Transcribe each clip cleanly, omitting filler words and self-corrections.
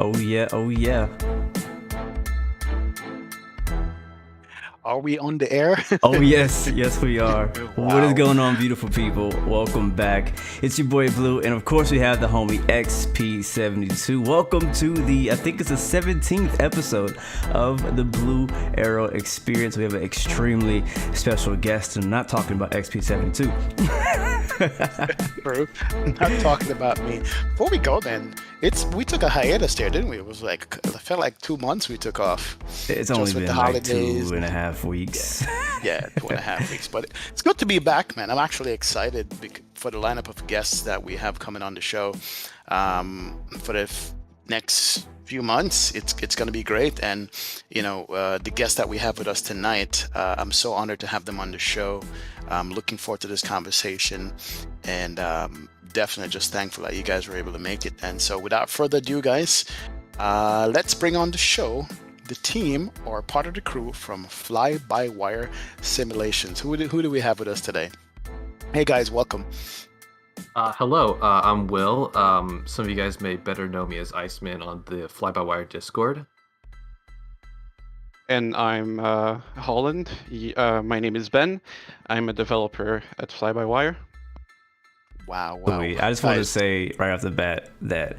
Oh yeah, oh yeah. Are we on the air? Oh yes, yes we are. What is Wow. going on, beautiful people? Welcome back. It's your boy Blue, and of course we have the homie XP.17. Welcome to I think it's the 17th episode of the Blue Arrow Experience. We have an extremely special guest, and I'm not talking about XP.17. True. Not talking about me. Before we go, then, we took a hiatus there, didn't we? It was like, it felt like 2 months we took off. It's only Just with been the like holidays. 2.5 weeks. Yeah, 2.5 weeks. But it's good to be back, man. I'm actually excited for the lineup of guests that we have coming on the show. For the next few months, it's going to be great. And, the guests that we have with us tonight, I'm so honored to have them on the show. I'm looking forward to this conversation. And definitely just thankful that you guys were able to make it. And so without further ado, guys, let's bring on the show the team or part of the crew from FlyByWire Simulations. Who do we have with us today? Hey guys, welcome. Hello, I'm Will. Some of you guys may better know me as Iceman on the FlyByWire Discord. And I'm Holland. My name is Ben. I'm a developer at FlyByWire. Wow. I just want to say right off the bat that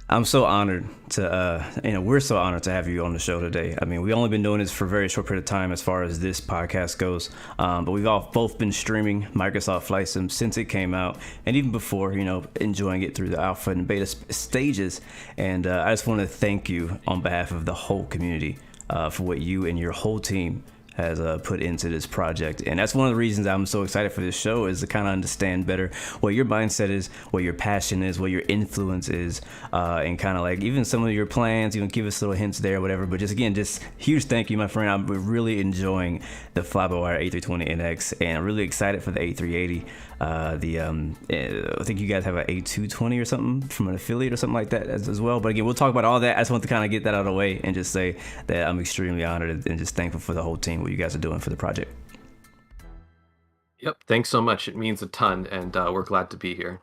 I'm so honored to, we're so honored to have you on the show today. I mean, we've only been doing this for a very short period of time as far as this podcast goes, but we've both been streaming Microsoft Flight Sim since it came out, and even before, enjoying it through the alpha and beta stages. And I just want to thank you on behalf of the whole community for what you and your whole team has put into this project. And that's one of the reasons I'm so excited for this show, is to kind of understand better what your mindset is, what your passion is, what your influence is, and kind of like even some of your plans. Give us little hints there, whatever. But just huge thank you, my friend. I'm really enjoying the FlyByWire A320NX, and I'm really excited for the A380. I think you guys have an A220 or something from an affiliate or something like that as well. But again, we'll talk about all that. I just want to kind of get that out of the way and just say that I'm extremely honored and just thankful for the whole team, what you guys are doing for the project. Yep, thanks so much. It means a ton, and we're glad to be here.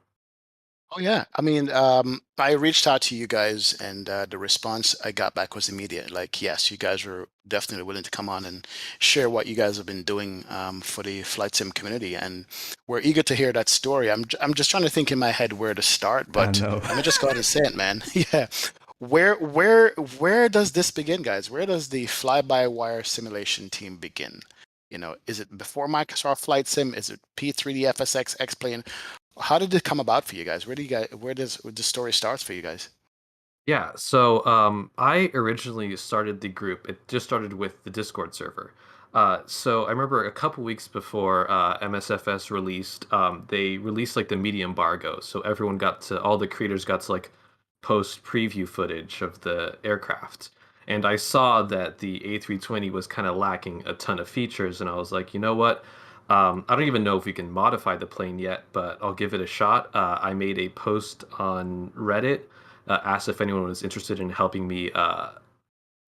Oh yeah, I mean, I reached out to you guys, and the response I got back was immediate. Like, yes, you guys were definitely willing to come on and share what you guys have been doing for the flight sim community, and we're eager to hear that story. I'm just trying to think in my head where to start, but let me just go ahead and say it, man. Yeah, where does this begin, guys? Where does the fly-by-wire simulation team begin? Is it before Microsoft Flight Sim? Is it P3D FSX X-Plane? How did it come about for you guys? Where does the story starts for you guys? Yeah, so I originally started the group. It just started with the Discord server. So I remember a couple weeks before MSFS released, they released like the media embargo. So all the creators got to like post preview footage of the aircraft. And I saw that the A320 was kind of lacking a ton of features, and I was like, you know what? I don't even know if we can modify the plane yet, but I'll give it a shot. I made a post on Reddit, asked if anyone was interested in helping me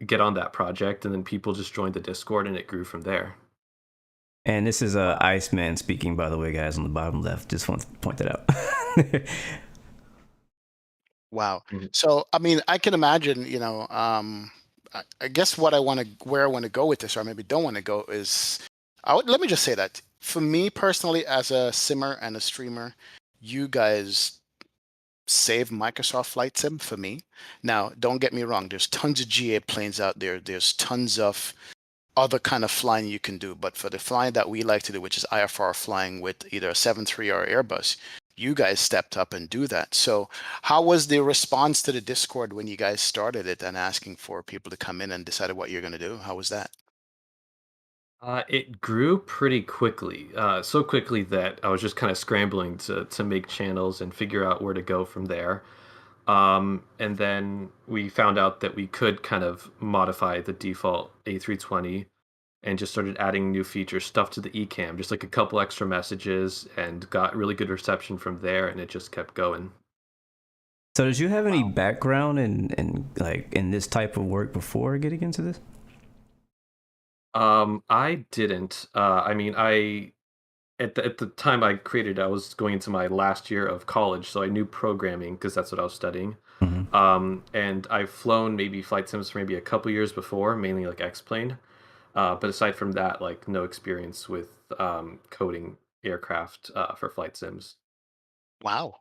get on that project, and then people just joined the Discord, and it grew from there. And this is Iceman speaking, by the way, guys, on the bottom left. Just want to point that out. Wow. So, I mean, I can imagine, I guess where I want to go with this, or maybe don't want to go, is let me just say that for me personally, as a simmer and a streamer, you guys save Microsoft Flight Sim for me. Now, don't get me wrong. There's tons of GA planes out there. There's tons of other kind of flying you can do. But for the flying that we like to do, which is IFR flying with either a 737 or Airbus, you guys stepped up and do that. So how was the response to the Discord when you guys started it and asking for people to come in and decided what you're going to do? How was that? It grew pretty quickly, so quickly that I was just kind of scrambling to make channels and figure out where to go from there. And then we found out that we could kind of modify the default A320 and just started adding new features, stuff to the eCam, just like a couple extra messages, and got really good reception from there, and it just kept going. So did you have any background in this type of work before getting into this? I didn't. I mean, at the time I created, I was going into my last year of college, so I knew programming because that's what I was studying. And I've flown maybe flight sims for maybe a couple years before, mainly like X-Plane. But aside from that, like no experience with coding aircraft for flight sims. Wow.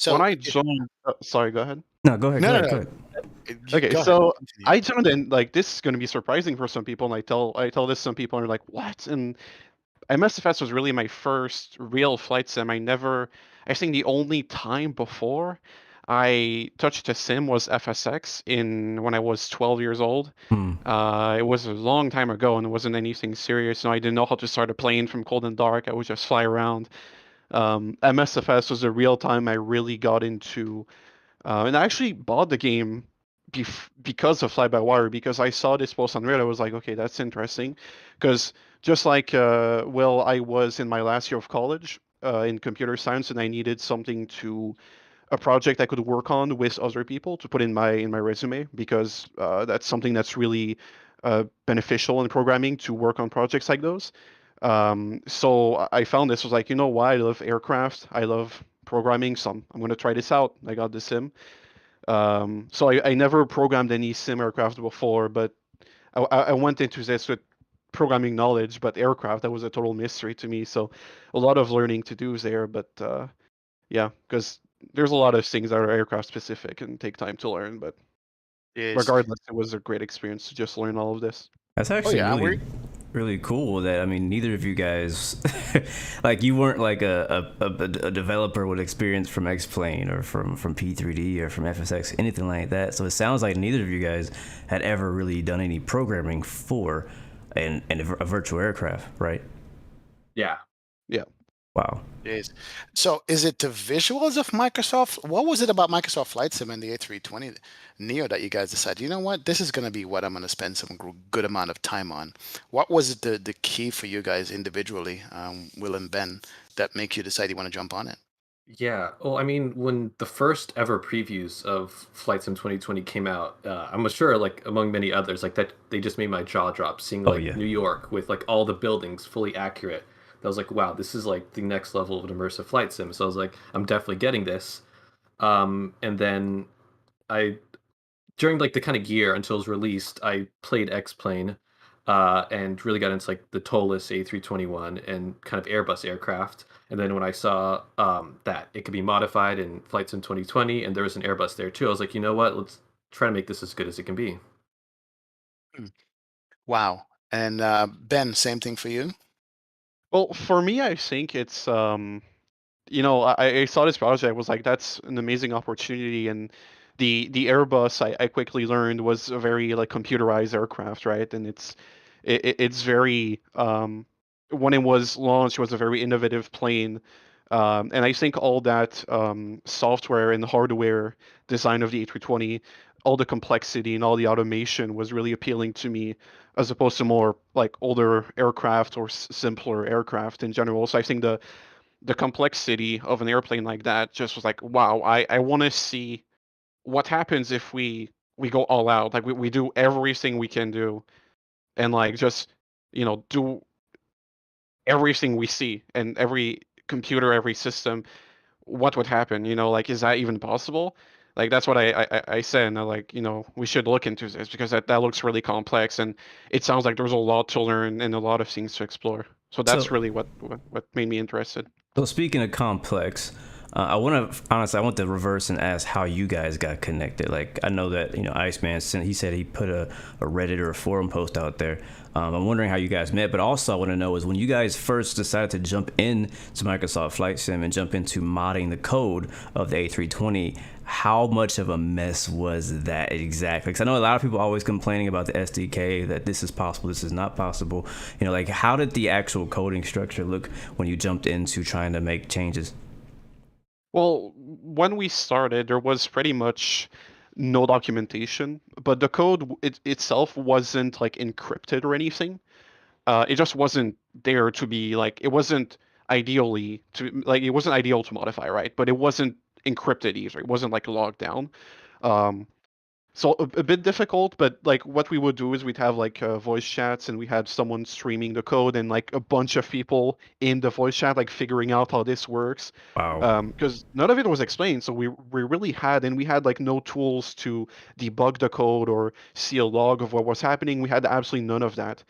When So I joined, sorry, go ahead. No, go ahead. no, Go no, ahead. Go no. ahead. Okay, Go ahead. so Continue. I joined in, like, this is going to be surprising for some people, and I tell this to some people, and they're like, what? And MSFS was really my first real flight sim. I think the only time before I touched a sim was FSX when I was 12 years old. It was a long time ago, and it wasn't anything serious. I didn't know how to start a plane from cold and dark. I would just fly around. MSFS was the real time I really got into, and I actually bought the game because of FlyByWire, because I saw this post on Reddit. I was like, okay, that's interesting, because just like well, I was in my last year of college in computer science, and I needed a project I could work on with other people to put in my resume, because that's something that's really beneficial in programming, to work on projects like those. So I found this, was like, you know why? I love aircraft. I love programming. So I'm going to try this out. I got the sim. So I never programmed any sim aircraft before, but I went into this with programming knowledge, but aircraft, that was a total mystery to me. So a lot of learning to do there, but yeah, because there's a lot of things that are aircraft specific and take time to learn, but Yes. regardless, it was a great experience to just learn all of this. That's Oh actually yeah, and we're really cool that, I mean, neither of you guys, like, you weren't like a developer with experience from X-Plane or from P3D or from FSX, anything like that. So it sounds like neither of you guys had ever really done any programming for a virtual aircraft, right? Yeah. Yeah. Wow. Yes. So is it the visuals of Microsoft? What was it about Microsoft Flight Sim and the A320 Neo that you guys decided, you know what, this is going to be what I'm going to spend some good amount of time on? What was the key for you guys individually, Will and Ben, that make you decide you want to jump on it? Yeah. Well, I mean, when the first ever previews of Flight Sim 2020 came out, I'm sure, like among many others, like that, they just made my jaw drop. Seeing Oh like yeah. New York with like all the buildings fully accurate, that was like, wow, this is like the next level of an immersive flight sim. So I was like, I'm definitely getting this. And then I during like the kind of year until it was released, I played X-Plane, and really got into like the TOLUS A321 and kind of Airbus aircraft. And then when I saw that it could be modified in Flight Sim 2020, and there was an Airbus there too, I was like, you know what? Let's try to make this as good as it can be. Hmm. Wow. And Ben, same thing for you? Well, for me, I think it's I saw this project. I was like, that's an amazing opportunity, and the Airbus, I quickly learned, was a very like computerized aircraft, right? And it's very when it was launched, it was a very innovative plane. And I think all that software and hardware design of the A320, all the complexity and all the automation was really appealing to me, as opposed to more like older aircraft or simpler aircraft in general. So I think the complexity of an airplane like that just was like, wow, I want to see what happens if we go all out. Like we do everything we can do, and like just do everything we see, and every computer, every system, what would happen? Like, is that even possible? Like, that's what I said, and I like, we should look into this, because that looks really complex, and it sounds like there's a lot to learn and a lot of things to explore. So that's So really what made me interested. So speaking of complex, I want to reverse and ask how you guys got connected. Like, I know that, Iceman he said he put a Reddit or a forum post out there. I'm wondering how you guys met, but also I want to know is when you guys first decided to jump in to Microsoft Flight Sim and jump into modding the code of the A320, how much of a mess was that exactly? Because I know a lot of people always complaining about the SDK, that this is possible, this is not possible. Like, how did the actual coding structure look when you jumped into trying to make changes? Well, when we started, there was pretty much no documentation, but the code itself wasn't like encrypted or anything. It just wasn't there to be like, it wasn't ideal to modify, right? But it wasn't encrypted either. It wasn't like logged down. Um, So a bit difficult, but like what we would do is we'd have like voice chats, and we had someone streaming the code, and like a bunch of people in the voice chat like figuring out how this works. Wow. Because none of it was explained, so we really had, and we had like no tools to debug the code or see a log of what was happening. We had absolutely none of that.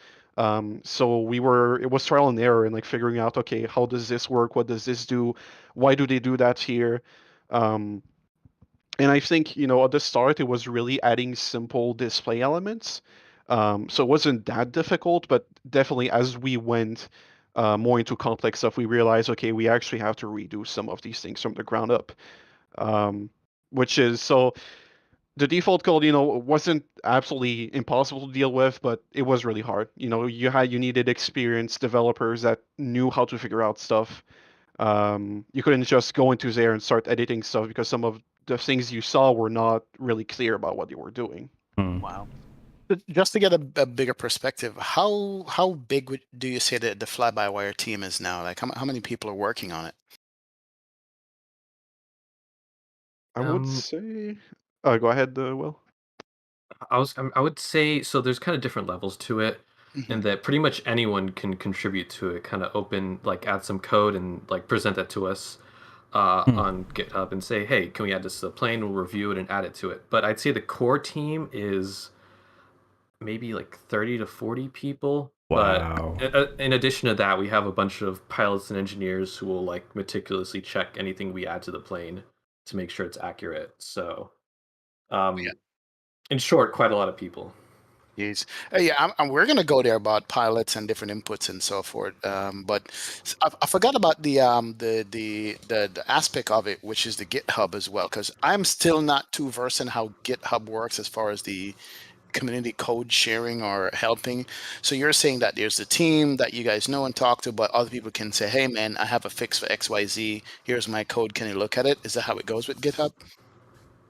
So it was trial and error and like figuring out, okay, how does this work? What does this do? Why do they do that here? Um, and I think, at the start, it was really adding simple display elements. So it wasn't that difficult, but definitely as we went more into complex stuff, we realized, okay, we actually have to redo some of these things from the ground up. Which is so the default code, wasn't absolutely impossible to deal with, but it was really hard. You needed experienced developers that knew how to figure out stuff. You couldn't just go into there and start editing stuff because some of the things you saw were not really clear about what you were doing. Wow. But just to get a bigger perspective, how big do you say that the fly-by-wire team is now? Like how many people are working on it? I would Um, say, go ahead, Will. I would say so. There's kind of different levels to it, Mhm. and that pretty much anyone can contribute to it. Kind of open, like add some code and like present that to us Hmm. on GitHub and say, hey, can we add this to the plane? We'll review it and add it to it. But I'd say the core team is maybe like 30 to 40 people. But Wow. in addition to that, we have a bunch of pilots and engineers who will like meticulously check anything we add to the plane to make sure it's accurate. So, Yeah. um, in short, quite a lot of people. Yes. Yeah, we're going to go there about pilots and different inputs and so forth. But I forgot about the aspect of it, which is the GitHub as well, because I'm still not too versed in how GitHub works as far as the community code sharing or helping. So you're saying that there's a team that you guys know and talk to, but other people can say, "Hey, man, I have a fix for XYZ. Here's my code. Can you look at it?" Is that how it goes with GitHub?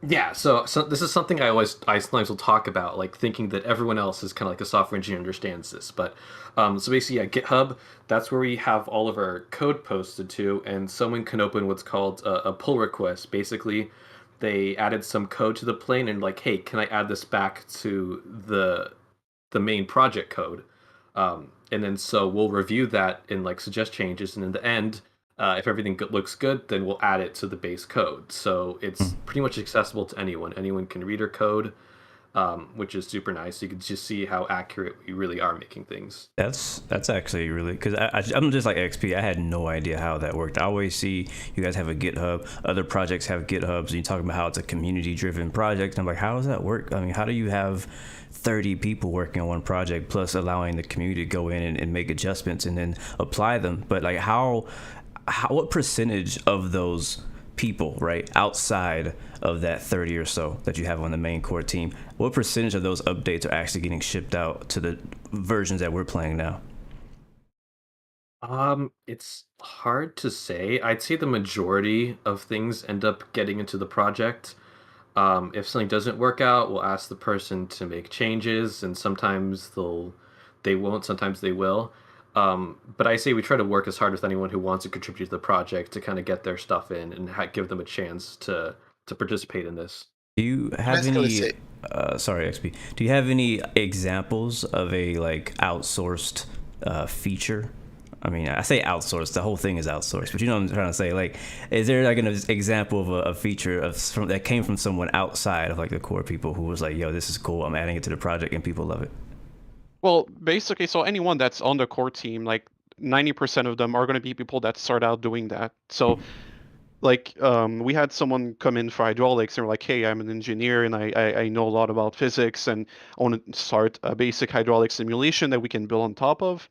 Yeah, so this is something I sometimes will talk about, like thinking that everyone else is kind of like a software engineer understands this. But so basically, yeah, GitHub, that's where we have all of our code posted to, and someone can open what's called a pull request. Basically, they added some code to the plane and like, hey, can I add this back to the main project code? And then so we'll review that and like suggest changes, and in the end, if everything looks good, then we'll add it to the base code. So it's Hmm. pretty much accessible to anyone. Anyone can read our code, which is super nice. You can just see how accurate we really are making things. That's actually really because I'm just like XP. I had no idea how that worked. I always see you guys have a GitHub. Other projects have GitHubs, and you talk about how it's a community-driven project. And I'm like, how does that work? I mean, how do you have 30 people working on one project plus allowing the community to go in and make adjustments and then apply them? But like, what percentage of those people, right, outside of that 30 or so that you have on the main core team, what percentage of those updates are actually getting shipped out to the versions that we're playing now? It's hard to say. I'd say the majority of things end up getting into the project. If something doesn't work out, we'll ask the person to make changes, and sometimes they won't, sometimes they will. But I say we try to work as hard with anyone who wants to contribute to the project to kind of get their stuff in and give them a chance to participate in this. Do you have Basically, any say, sorry, XP, do you have any examples of a like outsourced feature? I mean, I say outsourced, the whole thing is outsourced, but you know what I'm trying to say. Like, is there like an example of a feature that came from someone outside of like the core people who was like, yo, this is cool, I'm adding it to the project and people love it? Well, basically, so anyone that's on the core team, like 90% of them are going to be people that start out doing that. So like we had someone come in for hydraulics and were like, hey, I'm an engineer and I know a lot about physics and I want to start a basic hydraulic simulation that we can build on top of.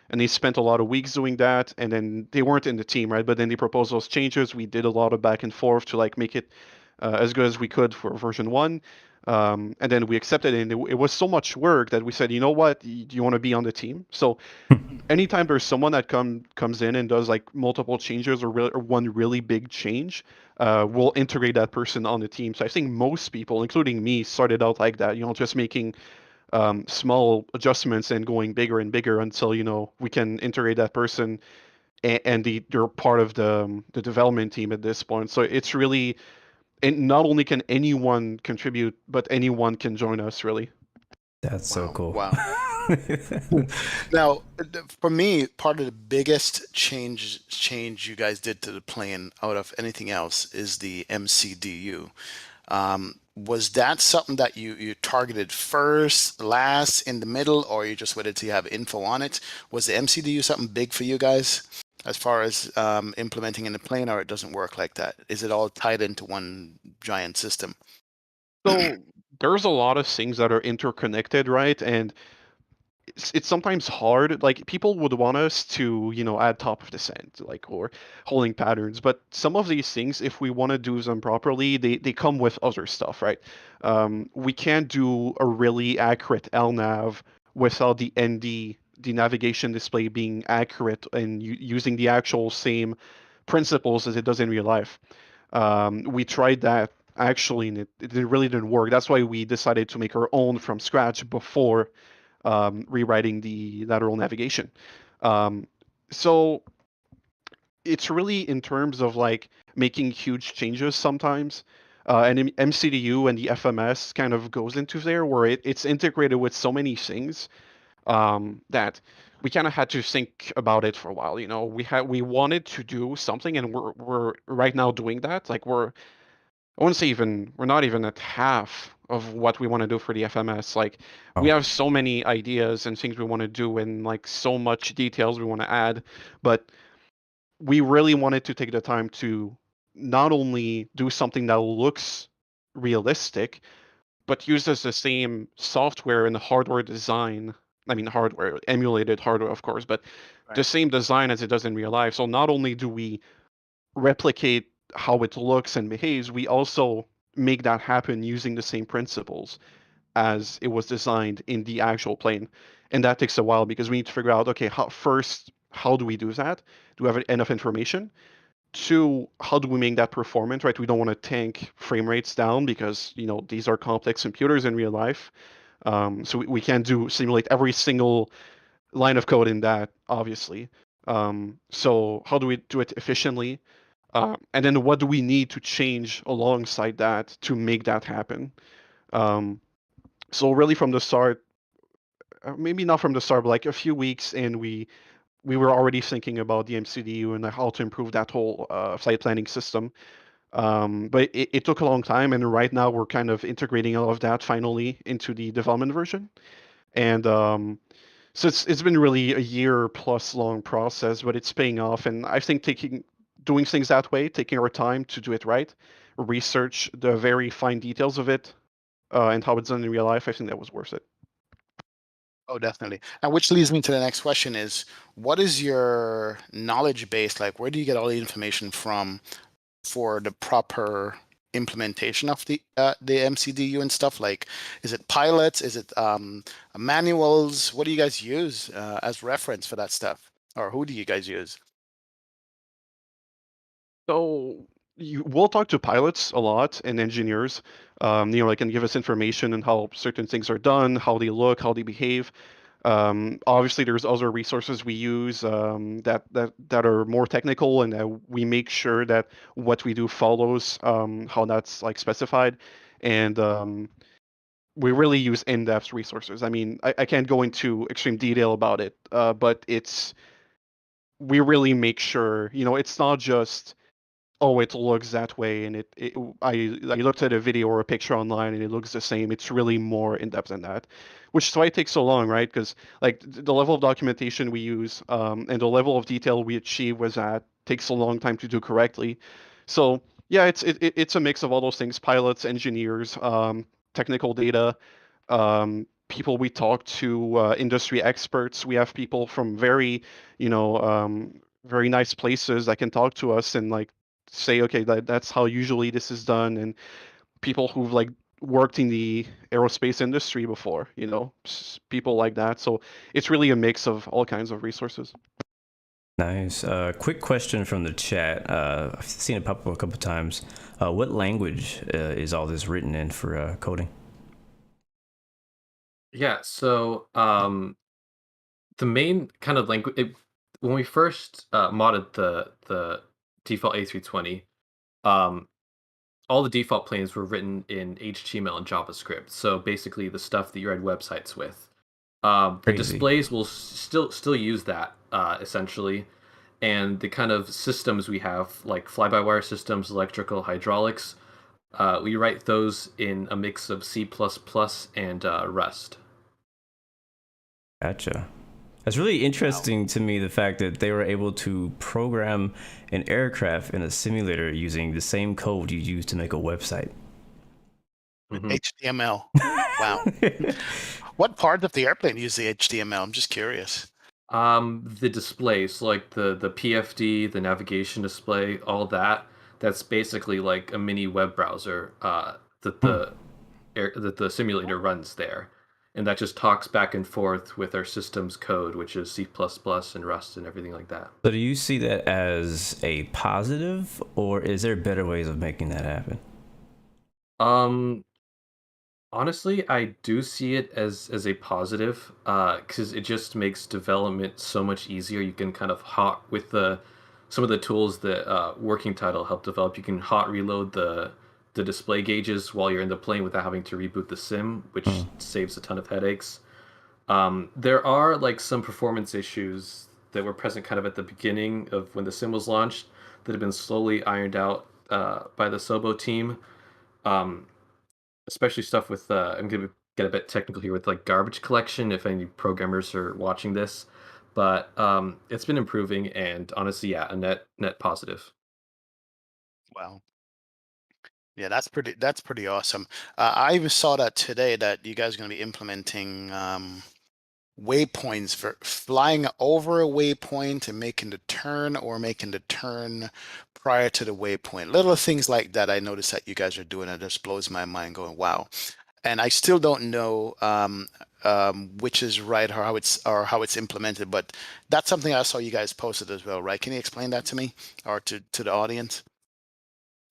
And they spent a lot of weeks doing that, and then they weren't in the team, right? But then they proposed those changes. We did a lot of back and forth to like make it as good as we could for version 1. And then we accepted it, and it was so much work that we said, you know what, do you want to be on the team? So anytime there's someone that comes in and does like multiple changes or one really big change, we'll integrate that person on the team. So I think most people, including me, started out like that, just making small adjustments and going bigger and bigger until we can integrate that person and they're part of the development team at this point. So it's really and not only can anyone contribute, but anyone can join us, really. That's so Wow. cool. Wow. Now, for me, part of the biggest change you guys did to the plane out of anything else is the MCDU. Was that something that you targeted first, last, in the middle, or you just waited till you have info on it? Was the MCDU something big for you guys as far as implementing in the plane, or it doesn't work like that? Is it all tied into one giant system? So there's a lot of things that are interconnected, right? And it's sometimes hard. Like people would want us to, add top of descent, like or holding patterns. But some of these things, if we want to do them properly, they come with other stuff, right? We can't do a really accurate LNAV without the ND, the navigation display being accurate and using the actual same principles as it does in real life. We tried that actually, and it really didn't work. That's why we decided to make our own from scratch before rewriting the lateral navigation. So it's really in terms of like making huge changes sometimes. And MCDU and the FMS kind of goes into there where it's integrated with so many things that we kind of had to think about it for a while. We wanted to do something, and we're right now doing that. Like I wouldn't say we're not even at half of what we want to do for the FMS. Like we Oh, have so many ideas and things we want to do and like so much details we want to add, but we really wanted to take the time to not only do something that looks realistic, but uses the same software and hardware design. I mean, hardware, emulated hardware, of course, but the Right. same design as it does in real life. So not only do we replicate how it looks and behaves, we also make that happen using the same principles as it was designed in the actual plane. And that takes a while because we need to figure out, okay, how do we do that? Do we have enough information? Two, how do we make that performant, right? We don't want to tank frame rates down because, these are complex computers in real life. So we can't simulate every single line of code in that, obviously. So how do we do it efficiently? And then what do we need to change alongside that to make that happen? Um, so really from the start, maybe not from the start, but like a few weeks in, we were already thinking about the MCDU and how to improve that whole flight planning system. But it took a long time, and right now we're kind of integrating all of that finally into the development version. And so it's been really a year plus long process, but it's paying off. And I think doing things that way, taking our time to do it right, research the very fine details of it, and how it's done in real life, I think that was worth it. Oh, definitely. And which leads me to the next question is, what is your knowledge base like? Where do you get all the information from for the proper implementation of the MCDU and stuff? Like, is it pilots? Is it manuals? What do you guys use as reference for that stuff? Or who do you guys use? So we'll talk to pilots a lot and engineers. They can give us information on how certain things are done, how they look, how they behave. Obviously, there's other resources we use that are more technical, and we make sure that what we do follows how that's like specified. And we really use in-depth resources. I mean, I can't go into extreme detail about it, but we really make sure, it's not just oh, it looks that way, and I looked at a video or a picture online, and it looks the same. It's really more in depth than that, which is why it takes so long, right? Because like the level of documentation we use, and the level of detail we achieve was that takes a long time to do correctly. So yeah, it's a mix of all those things: pilots, engineers, technical data, people we talk to, industry experts. We have people from very nice places that can talk to us and like say, okay, that's how usually this is done, and people who've like worked in the aerospace industry before, people like that. So it's really a mix of all kinds of resources. nice. Quick question from the chat. I've seen it pop up a couple times. What language is all this written in for coding? Yeah, so the main kind of language when we first modded the default A320, um, all the default planes were written in HTML and JavaScript. So basically, the stuff that you read websites with. The Crazy. displays will still use that essentially, and the kind of systems we have, like fly-by-wire systems, electrical, hydraulics, we write those in a mix of C++ and Rust. Gotcha. It's really interesting to me the fact that they were able to program an aircraft in a simulator using the same code you use to make a website. With Mhm. HTML. Wow. What part of the airplane use the HTML? I'm just curious. The displays, like the PFD, the navigation display, all that. That's basically like a mini web browser that the simulator runs there, and that just talks back and forth with our system's code, which is C++ and Rust and everything like that. So do you see that as a positive, or is there better ways of making that happen? Um, Honestly, I do see it as a positive, because it just makes development so much easier. You can kind of hot with the some of the tools that Working Title helped develop. You can hot reload the display gauges while you're in the plane without having to reboot the sim, which Hmm. saves a ton of headaches. There are like some performance issues that were present kind of at the beginning of when the sim was launched that have been slowly ironed out by the Sobo team. Um, Especially stuff with I'm gonna get a bit technical here with like garbage collection if any programmers are watching this, but it's been improving, and honestly, yeah, a net positive. Wow. Yeah, that's pretty awesome. I even saw that today that you guys are going to be implementing waypoints for flying over a waypoint and making the turn, or making the turn prior to the waypoint. Little things like that I noticed that you guys are doing, and it just blows my mind going, wow. And I still don't know which is right, or how it's implemented, but that's something I saw you guys posted as well, right? Can you explain that to me, or to the audience?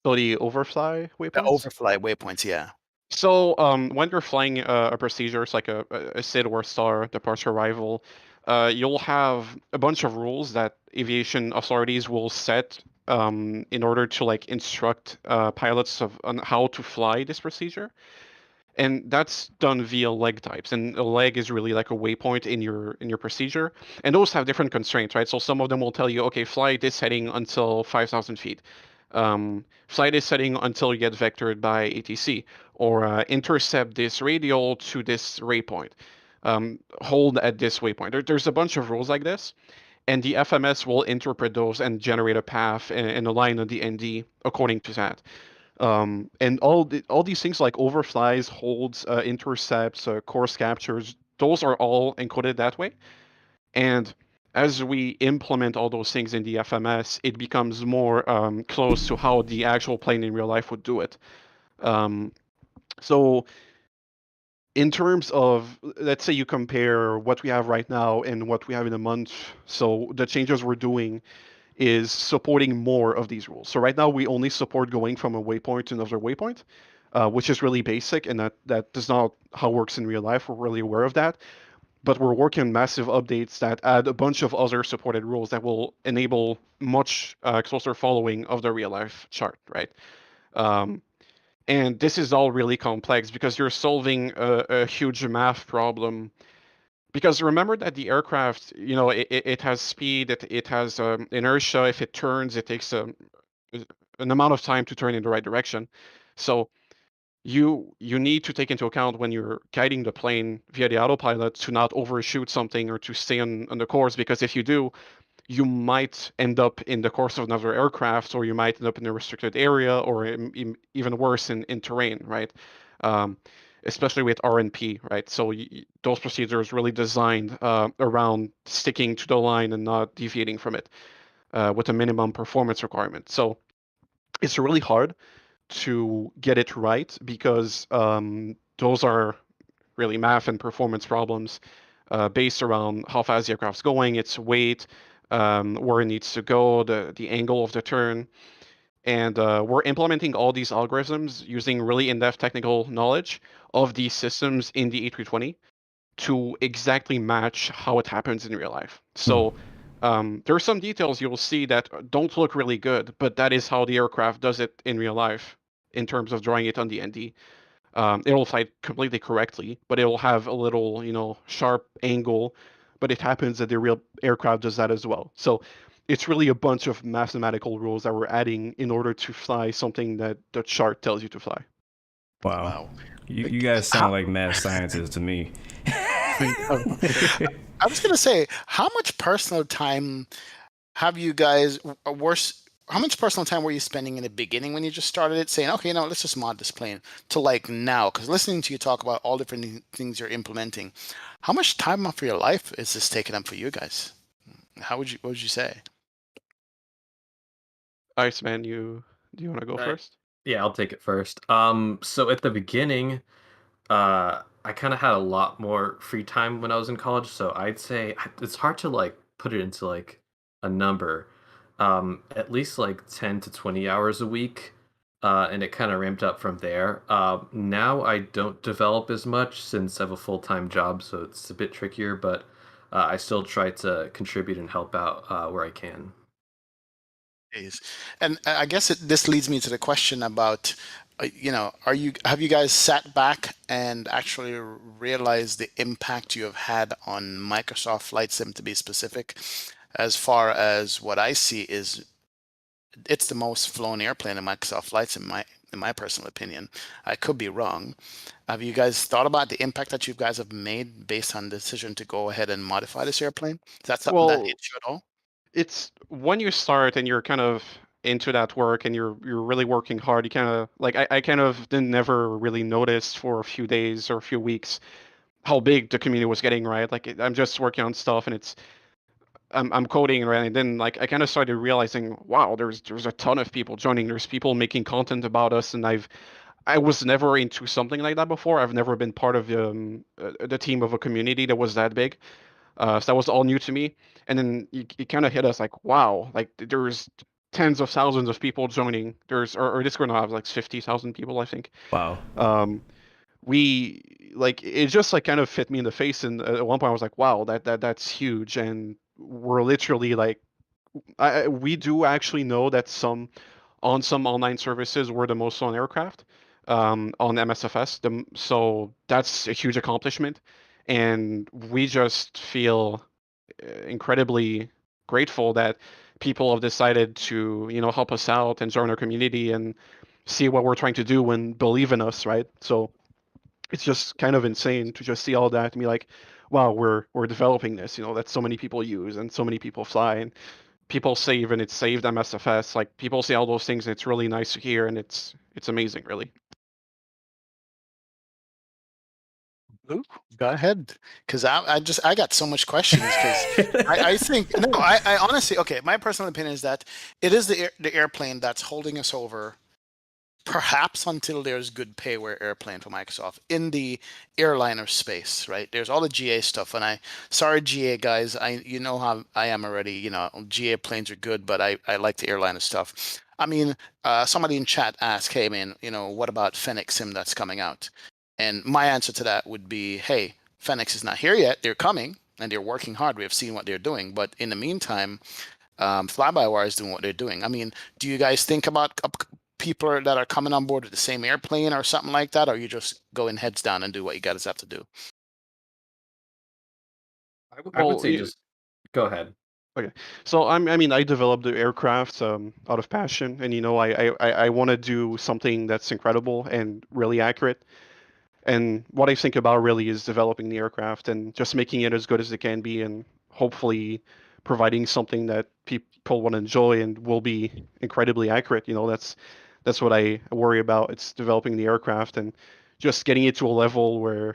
So the overfly The waypoints. overflight waypoints, yeah. So when you're flying a procedure, it's like a SID or STAR, departure arrival, you'll have a bunch of rules that aviation authorities will set in order to like instruct pilots on how to fly this procedure. And that's done via leg types, and a leg is really like a waypoint in your procedure, and those have different constraints, right? So some of them will tell you, okay, fly this heading until 5,000 feet, fly this heading until you get vectored by ATC, or intercept this radial to this waypoint, hold at this waypoint. There's a bunch of rules like this, and the FMS will interpret those and generate a path and align on the ND according to that. And all these things like overflies, holds, intercepts, course captures, those are all encoded that way. And as we implement all those things in the FMS, it becomes more close to how the actual plane in real life would do it. So in terms of, let's say you compare what we have right now and what we have in a month, so the changes we're doing is supporting more of these rules. So right now we only support going from a waypoint to another waypoint, which is really basic, and that is not how it works in real life. We're really aware of that. But we're working on massive updates that add a bunch of other supported rules that will enable much closer following of the real life chart, right? Um, and this is all really complex because you're solving a huge math problem. Because remember that the aircraft, it has speed, it has inertia. If it turns, it takes an amount of time to turn in the right direction. So you need to take into account when you're guiding the plane via the autopilot to not overshoot something or to stay on the course, because if you do, you might end up in the course of another aircraft, or you might end up in a restricted area, or even worse in terrain, right? Um, Especially with RNP, right? So those procedures really designed around sticking to the line and not deviating from it with a minimum performance requirement. So it's really hard to get it right because those are really math and performance problems based around how fast the aircraft's going, its weight, where it needs to go, the angle of the turn. And we're implementing all these algorithms using really in-depth technical knowledge of these systems in the A320 to exactly match how it happens in real life. So there are some details you'll see that don't look really good, but that is how the aircraft does it in real life. in terms of drawing it on the ND. It'll fly completely correctly, but it'll have a little, sharp angle, but it happens that the real aircraft does that as well. So it's really a bunch of mathematical rules that we're adding in order to fly something that the chart tells you to fly. Wow. You guys sound like mad scientists to me. I was going to say, how much personal time have you guys, how much personal time were you spending in the beginning when you just started it, saying, okay, let's just mod this plane, to like now? Because listening to you talk about all different things you're implementing, how much time off of your life is this taking up for you guys? What would you say? Iceman, do you want to go first? Yeah, I'll take it first. So at the beginning, I kind of had a lot more free time when I was in college, so I'd say it's hard to like put it into like a number. At least like 10 to 20 hours a week, and it kind of ramped up from there. Now I don't develop as much since I have a full-time job, so it's a bit trickier, but I still try to contribute and help out where I can. And I guess this leads me to the question about, have you guys sat back and actually realized the impact you have had on Microsoft Flight Sim, to be specific? As far as what I see is, it's the most flown airplane in Microsoft Flight Sim, in my personal opinion. I could be wrong. Have you guys thought about the impact that you guys have made based on the decision to go ahead and modify this airplane? Is that something that hits you at all? It's when you start and you're kind of into that work and you're really working hard, you kind of like I kind of didn't never really notice for a few days or a few weeks how big the community was getting, right? Like I'm just working on stuff and I'm coding, right? And then like I kind of started realizing, wow, there's a ton of people joining. There's people making content about us, and I was never into something like that before. I've never been part of the team of a community that was that big. So that was all new to me. And then it kind of hit us like, wow, like there's tens of thousands of people joining. Our Discord now has like 50,000 people, I think. Wow. We like it just like kind of hit me in the face, and at one point I was like, wow, that's huge. And we're literally like, we do actually know that some online services we're the most on aircraft on MSFS. So that's a huge accomplishment, and we just feel incredibly grateful that people have decided to help us out and join our community and see what we're trying to do and believe in us, right? So it's just kind of insane to just see all that and be like, wow, we're developing this, that so many people use and so many people fly and people save, and it's saved MSFS. Like people say all those things, and it's really nice to hear, and it's amazing, really. Luke, go ahead, because I got so much questions, because I think I honestly, okay, my personal opinion is that it is the airplane that's holding us over, perhaps until there's good payware airplane for Microsoft in the airliner space, right? There's all the GA stuff, and sorry GA guys, you know how I am already. GA planes are good, but I like the airliner stuff. I mean, somebody in chat asked, hey man, what about Fennec Sim that's coming out? And my answer to that would be, hey, Fennec is not here yet. They're coming and they're working hard. We have seen what they're doing, but in the meantime, FlyByWire is doing what they're doing. I mean, do you guys think about people that are coming on board with the same airplane or something like that, or you just going heads down and do what you guys have to do? I would say just go ahead. Okay, so I mean, I developed the aircraft out of passion, and I want to do something that's incredible and really accurate. And what I think about really is developing the aircraft and just making it as good as it can be, and hopefully providing something that people want to enjoy and will be incredibly accurate. That's what I worry about. It's developing the aircraft and just getting it to a level where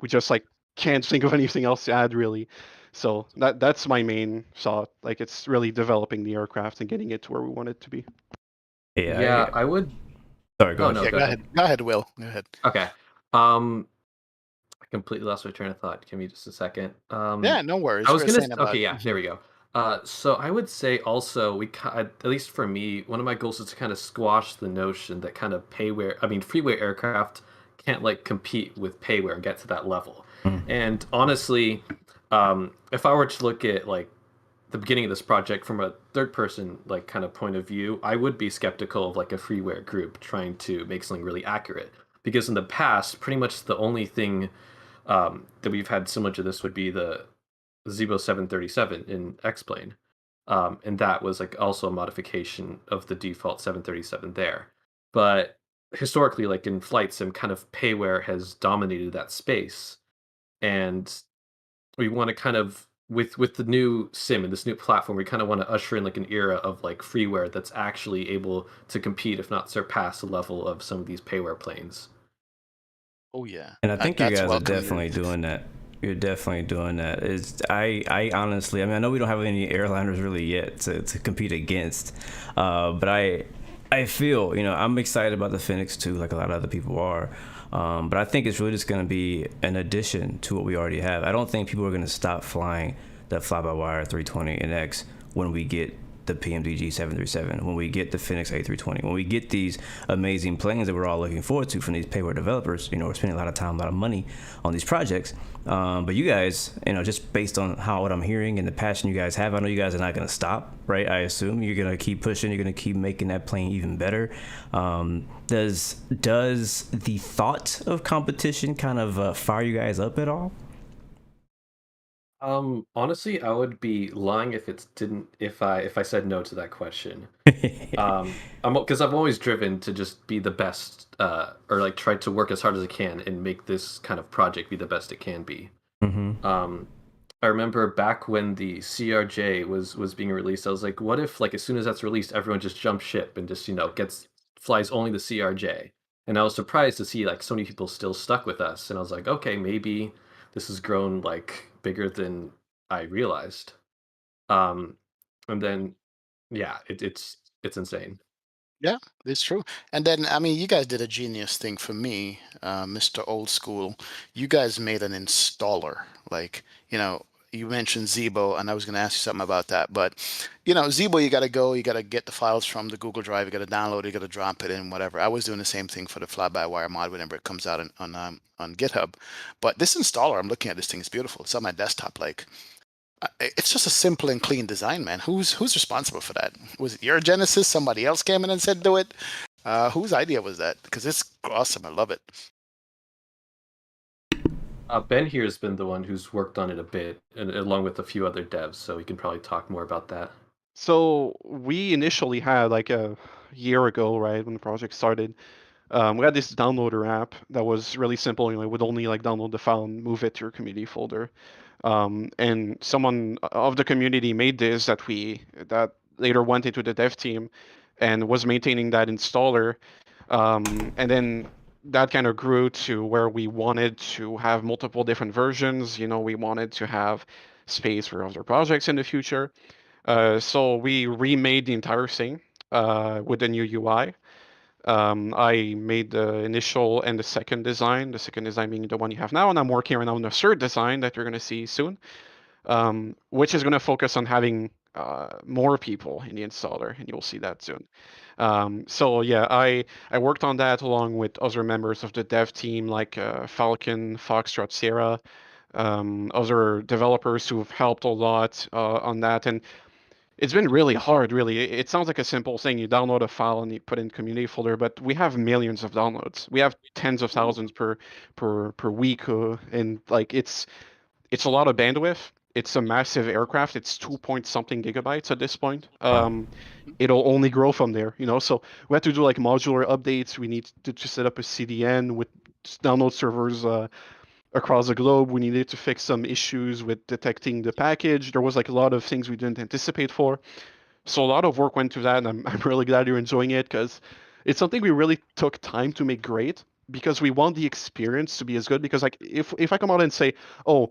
we just like can't think of anything else to add, really. So that's my main thought. Like it's really developing the aircraft and getting it to where we want it to be. Yeah, I would. Sorry, go ahead. Yeah, go ahead. Go ahead, Will. Go ahead. Okay. I completely lost my train of thought. Give me just a second. Yeah, no worries. I was gonna. Okay, yeah, there we go. So I would say also at least for me, one of my goals is to kind of squash the notion that kind of freeware aircraft can't like compete with payware and get to that level. And honestly, if I were to look at like the beginning of this project from a third person like kind of point of view, I would be skeptical of like a freeware group trying to make something really accurate, because in the past, pretty much the only thing that we've had similar to this would be the Zibo 737 in X-Plane. And that was like also a modification of the default 737 there. But historically, like in flight sim, kind of payware has dominated that space. And we want to kind of with the new sim and this new platform, we kind of want to usher in like an era of like freeware that's actually able to compete, if not surpass, the level of some of these payware planes. Oh yeah. And I think you That's guys are welcome definitely news. doing that. You're definitely doing that. I honestly, I mean, I know we don't have any airliners really yet to compete against, but I feel, I'm excited about the Phoenix too, like a lot of other people are. But I think it's really just going to be an addition to what we already have. I don't think people are going to stop flying that fly-by-wire 320 and X when we get the PMDG 737, when we get the Phoenix A320, when we get these amazing planes that we're all looking forward to from these payware developers. We're spending a lot of time, a lot of money on these projects. But you guys, just based on what I'm hearing and the passion you guys have, I know you guys are not going to stop, right? I assume you're going to keep pushing. You're going to keep making that plane even better. Does the thought of competition kind of fire you guys up at all? Honestly, I would be lying if I said no to that question. Because I've always driven to just be the best, or like try to work as hard as I can and make this kind of project be the best it can be. Mm-hmm. I remember back when the CRJ was being released, I was like, what if like as soon as that's released, everyone just jumps ship and just flies only the CRJ? And I was surprised to see like so many people still stuck with us, and I was like, okay, maybe this has grown like bigger than I realized. Um, and then yeah, it's insane. Yeah, it's true. And then, I mean, you guys did a genius thing for me, Mr. Old School. You guys made an installer. Like, you mentioned Zebo, and I was going to ask you something about that. But, Zebo, you got to get the files from the Google Drive, you got to download it, you got to drop it in, whatever. I was doing the same thing for the fly-by-wire mod whenever it comes out on GitHub. But this installer, I'm looking at this thing, it's beautiful. It's on my desktop. Like, it's just a simple and clean design, man. Who's responsible for that? Was it your Genesis? Somebody else came in and said do it? Whose idea was that? Because it's awesome. I love it. Ben here has been the one who's worked on it a bit, and along with a few other devs, so he can probably talk more about that. So we initially had like a year ago, right, when the project started, we had this downloader app that was really simple. It would only like download the file and move it to your community folder. And someone of the community made this that later went into the dev team and was maintaining that installer. And then that kind of grew to where we wanted to have multiple different versions. We wanted to have space for other projects in the future. So we remade the entire thing with the new UI. I made the initial and the second design being the one you have now, and I'm working right now on the third design that you're going to see soon, which is going to focus on having more people in the installer, and you'll see that soon. So yeah, I worked on that along with other members of the dev team like Falcon, Foxtrot, Sierra, other developers who've helped a lot on that, and it's been really hard, really. It sounds like a simple thing. You download a file and you put in community folder, but we have millions of downloads. We have tens of thousands per week, and like it's a lot of bandwidth. It's a massive aircraft. It's 2 point something gigabytes at this point. It'll only grow from there, So we have to do like modular updates. We need to set up a CDN with download servers across the globe. We needed to fix some issues with detecting the package. There was like a lot of things we didn't anticipate for. So a lot of work went to that, and I'm really glad you're enjoying it because it's something we really took time to make great because we want the experience to be as good. Because like if I come out and say, oh,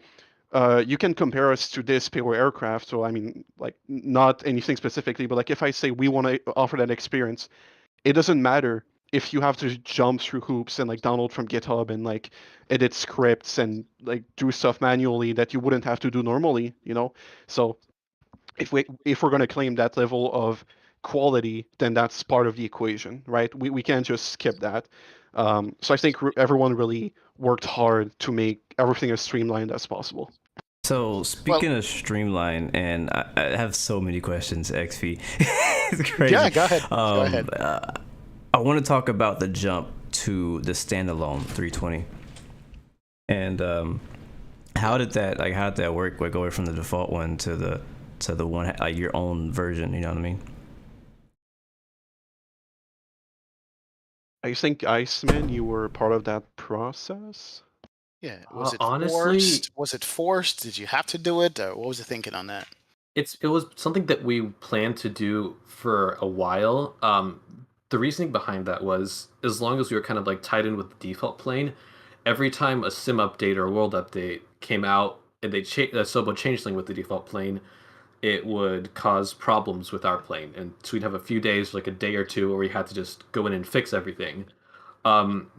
you can compare us to this payware aircraft, so I mean like not anything specifically, but like if I say we want to offer that experience, it doesn't matter if you have to jump through hoops and like download from GitHub and like edit scripts and like do stuff manually that you wouldn't have to do normally, So if we're going to claim that level of quality, then that's part of the equation, right? We can't just skip that. So I think everyone really worked hard to make everything as streamlined as possible. So Well, speaking of streamline, and I have so many questions, XP. It's crazy. yeah, go ahead. Go ahead. I want to talk about the jump to the standalone 320, and how did that work? Like going from the default one to the one like your own version. You know what I mean? I think Iceman, you were part of that process. Yeah, was it Honestly, forced? Was it forced? Did you have to do it? What was the thinking on that? it was something that we planned to do for a while. The reasoning behind that was as long as we were kind of like tied in with the default plane, every time a sim update or a world update came out and they Sobo changeling with the default plane, it would cause problems with our plane, and so we'd have a few days, like a day or two, where we had to just go in and fix everything. Um,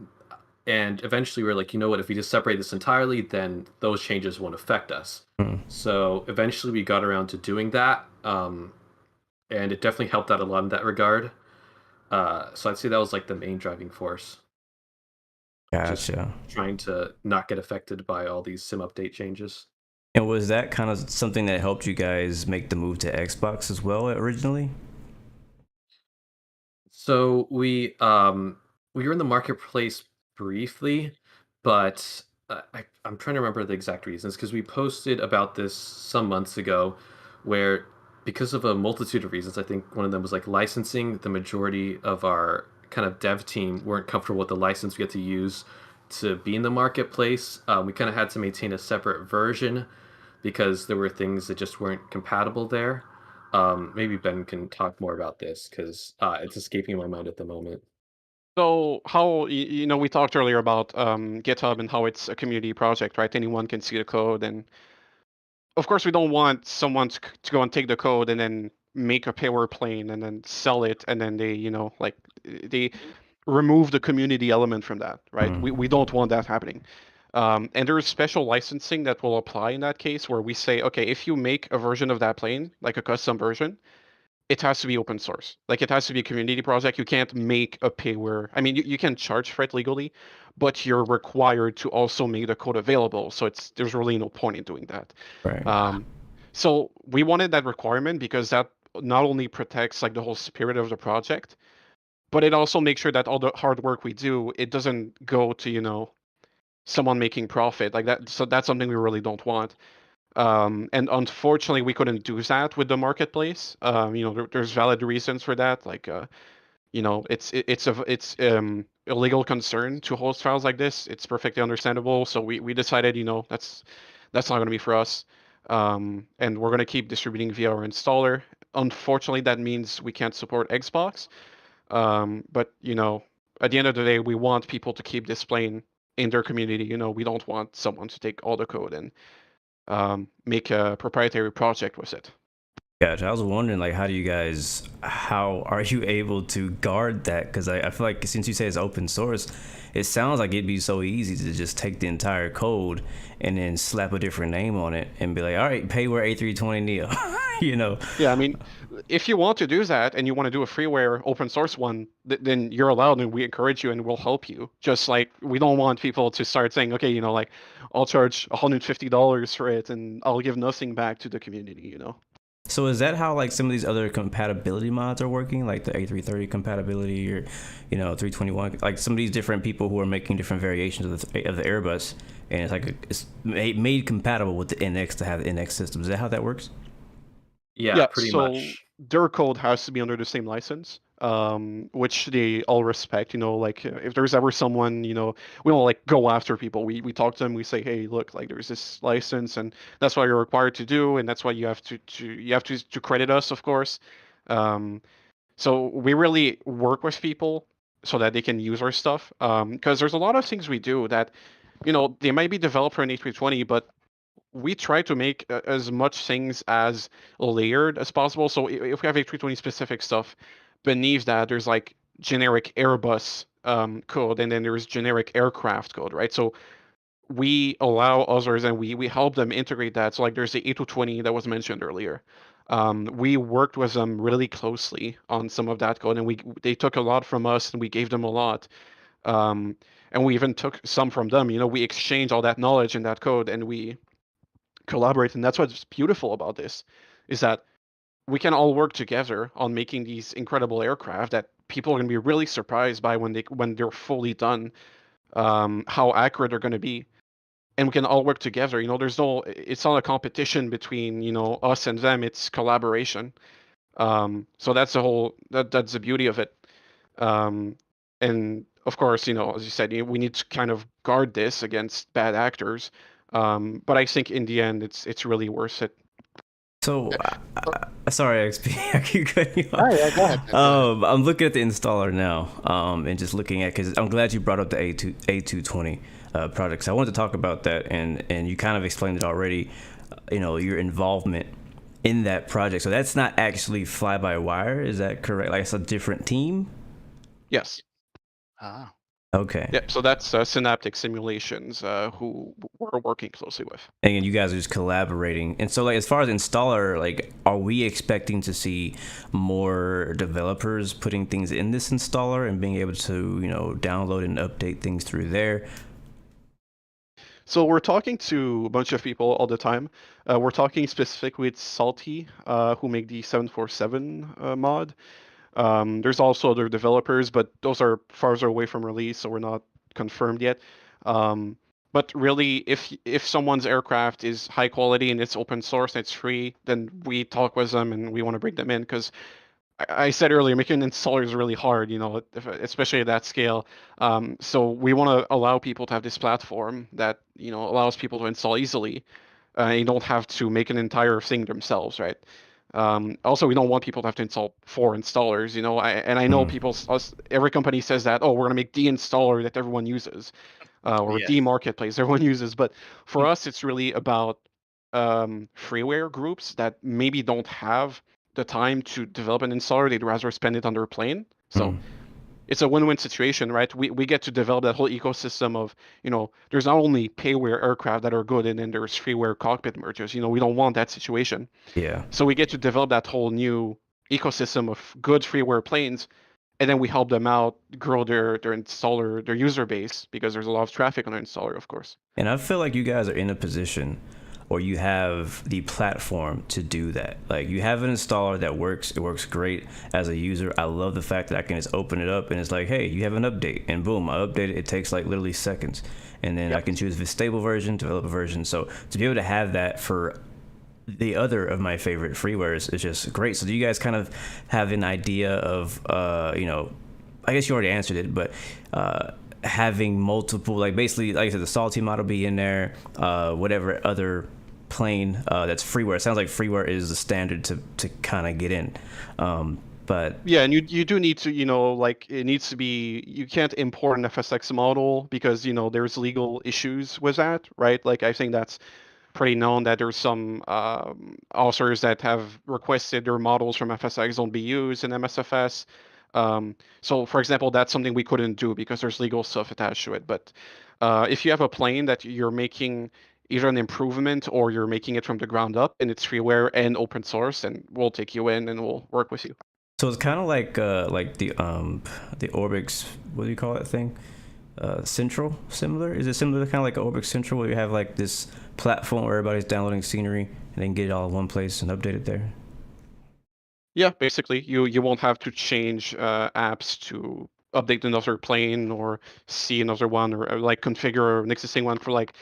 and eventually we were like, you know what, if we just separate this entirely, then those changes won't affect us. So eventually we got around to doing that, and it definitely helped out a lot in that regard. So I'd say that was like the main driving force, just Gotcha. trying to not get affected by all these sim update changes. And was that kind of something that helped you guys make the move to Xbox as well originally? So we were in the marketplace briefly, but I'm trying to remember the exact reasons because we posted about this some months ago, where because of a multitude of reasons, I think one of them was like licensing. The majority of our kind of dev team weren't comfortable with the license we had to use to be in the marketplace. We kind of had to maintain a separate version because there were things that just weren't compatible there. Maybe Ben can talk more about this because it's escaping my mind at the moment. So how we talked earlier about GitHub and how it's a community project, right? Anyone can see the code, and of course we don't want someone to go and take the code and then make a payware plane and then sell it, and then they they remove the community element from that, right? We don't want that happening. And there is special licensing that will apply in that case where we say, okay, if you make a version of that plane, like a custom version, it has to be open source. Like it has to be a community project. You can't make a payware. I mean, you can charge for it legally, but you're required to also make the code available. So there's really no point in doing that. Right. So we wanted that requirement because that not only protects like the whole spirit of the project, but it also makes sure that all the hard work we do, it doesn't go to, someone making profit like that. So that's something we really don't want. And unfortunately, we couldn't do that with the marketplace. There's valid reasons for that. Like, it's a legal concern to host files like this. It's perfectly understandable. So we decided, that's not going to be for us. And we're going to keep distributing via our installer. Unfortunately, that means we can't support Xbox. But at the end of the day, we want people to keep displaying in their community. We don't want someone to take all the code and make a proprietary project with it. Gotcha. I was wondering, like, how are you able to guard that? Because I feel like since you say it's open source, it sounds like it'd be so easy to just take the entire code and then slap a different name on it and be like, all right, payware A320 Neo, Yeah, I mean, if you want to do that and you want to do a freeware open source one, then you're allowed and we encourage you and we'll help you. Just like we don't want people to start saying, okay, like I'll charge $150 for it and I'll give nothing back to the community. So is that how like some of these other compatibility mods are working, like the A330 compatibility or 321, like some of these different people who are making different variations of the Airbus, and it's like it's made compatible with the NX to have the NX system. Is that how that works? Yeah, pretty so much. their code has to be under the same license, which they all respect. Like if there's ever someone, we don't like go after people. We talk to them. We say, hey, look, like there's this license, and that's what you're required to do, and that's why you have to credit us, of course. So we really work with people so that they can use our stuff. Because there's a lot of things we do that, they might be developed for an A320, but we try to make as much things as layered as possible. So if we have A320 specific stuff, beneath that there's like generic Airbus code, and then there's generic aircraft code, right? So we allow others and we help them integrate that. So like there's the A220 that was mentioned earlier. We worked with them really closely on some of that code, and they took a lot from us and we gave them a lot. And we even took some from them. We exchanged all that knowledge in that code, and we collaborate. And that's what's beautiful about this, is that we can all work together on making these incredible aircraft that people are going to be really surprised by when they're fully done, how accurate they're going to be. And we can all work together. It's not a competition between, us and them. It's collaboration. So that's that's the beauty of it. And of course, as you said, we need to kind of guard this against bad actors. But I think in the end, it's really worth it. So, sorry, XP, I keep cutting you off. Oh, yeah, go ahead. I'm looking at the installer now, and just looking at, because I'm glad you brought up the A220 projects. I wanted to talk about that, and you kind of explained it already. Your involvement in that project. So that's not actually fly-by-wire, is that correct? Like, it's a different team? Yes. Ah. Okay. Yeah, so that's Synaptic Simulations, who we're working closely with. And you guys are just collaborating. And so, like, as far as installer, like, are we expecting to see more developers putting things in this installer and being able to, download and update things through there? So we're talking to a bunch of people all the time. We're talking specifically with Salty, who make the 747 mod. There's also other developers, but those are farther away from release, so we're not confirmed yet. But really, if someone's aircraft is high quality and it's open source and it's free, then we talk with them and we want to bring them in, because I said earlier, making an installer is really hard, especially at that scale. So we want to allow people to have this platform that allows people to install easily. You don't have to make an entire thing themselves, right? Also, we don't want people to have to install 4 installers, I know every company says that, oh, we're going to make the installer that everyone uses, or the marketplace everyone uses. But for us, it's really about freeware groups that maybe don't have the time to develop an installer. They'd rather spend it on their plane. So it's a win-win situation, right? We get to develop that whole ecosystem of, there's not only payware aircraft that are good, and then there's freeware cockpit mergers. We don't want that situation. Yeah. So we get to develop that whole new ecosystem of good freeware planes, and then we help them out grow their installer, their user base, because there's a lot of traffic on their installer, of course. And I feel like you guys are in a position, or you have the platform to do that. Like, you have an installer that works. It works great as a user. I love the fact that I can just open it up and it's like, hey, you have an update, and boom, I update it. It takes like literally seconds, and then I can choose the stable version, developer version. So to be able to have that for the other of my favorite freewares is just great. So do you guys kind of have an idea of, I guess you already answered it, but having multiple, like, basically, like I said, the Salty mod will be in there, whatever other plane that's freeware. It sounds like freeware is the standard to kind of get in. But yeah, and you do need to, it needs to be, you can't import an FSX model because, there's legal issues with that, right? Like, I think that's pretty known that there's some authors that have requested their models from FSX don't be used in MSFS. So, for example, that's something we couldn't do because there's legal stuff attached to it. But if you have a plane that you're making either an improvement or you're making it from the ground up and it's freeware and open source, then we'll take you in and we'll work with you. So it's kind of like the Orbix, what do you call that thing? Central, similar? Is it similar to kind of like Orbix Central, where you have like this platform where everybody's downloading scenery and then get it all in one place and update it there? Yeah, basically, you won't have to change apps to update another plane or see another one, or like configure an existing one for like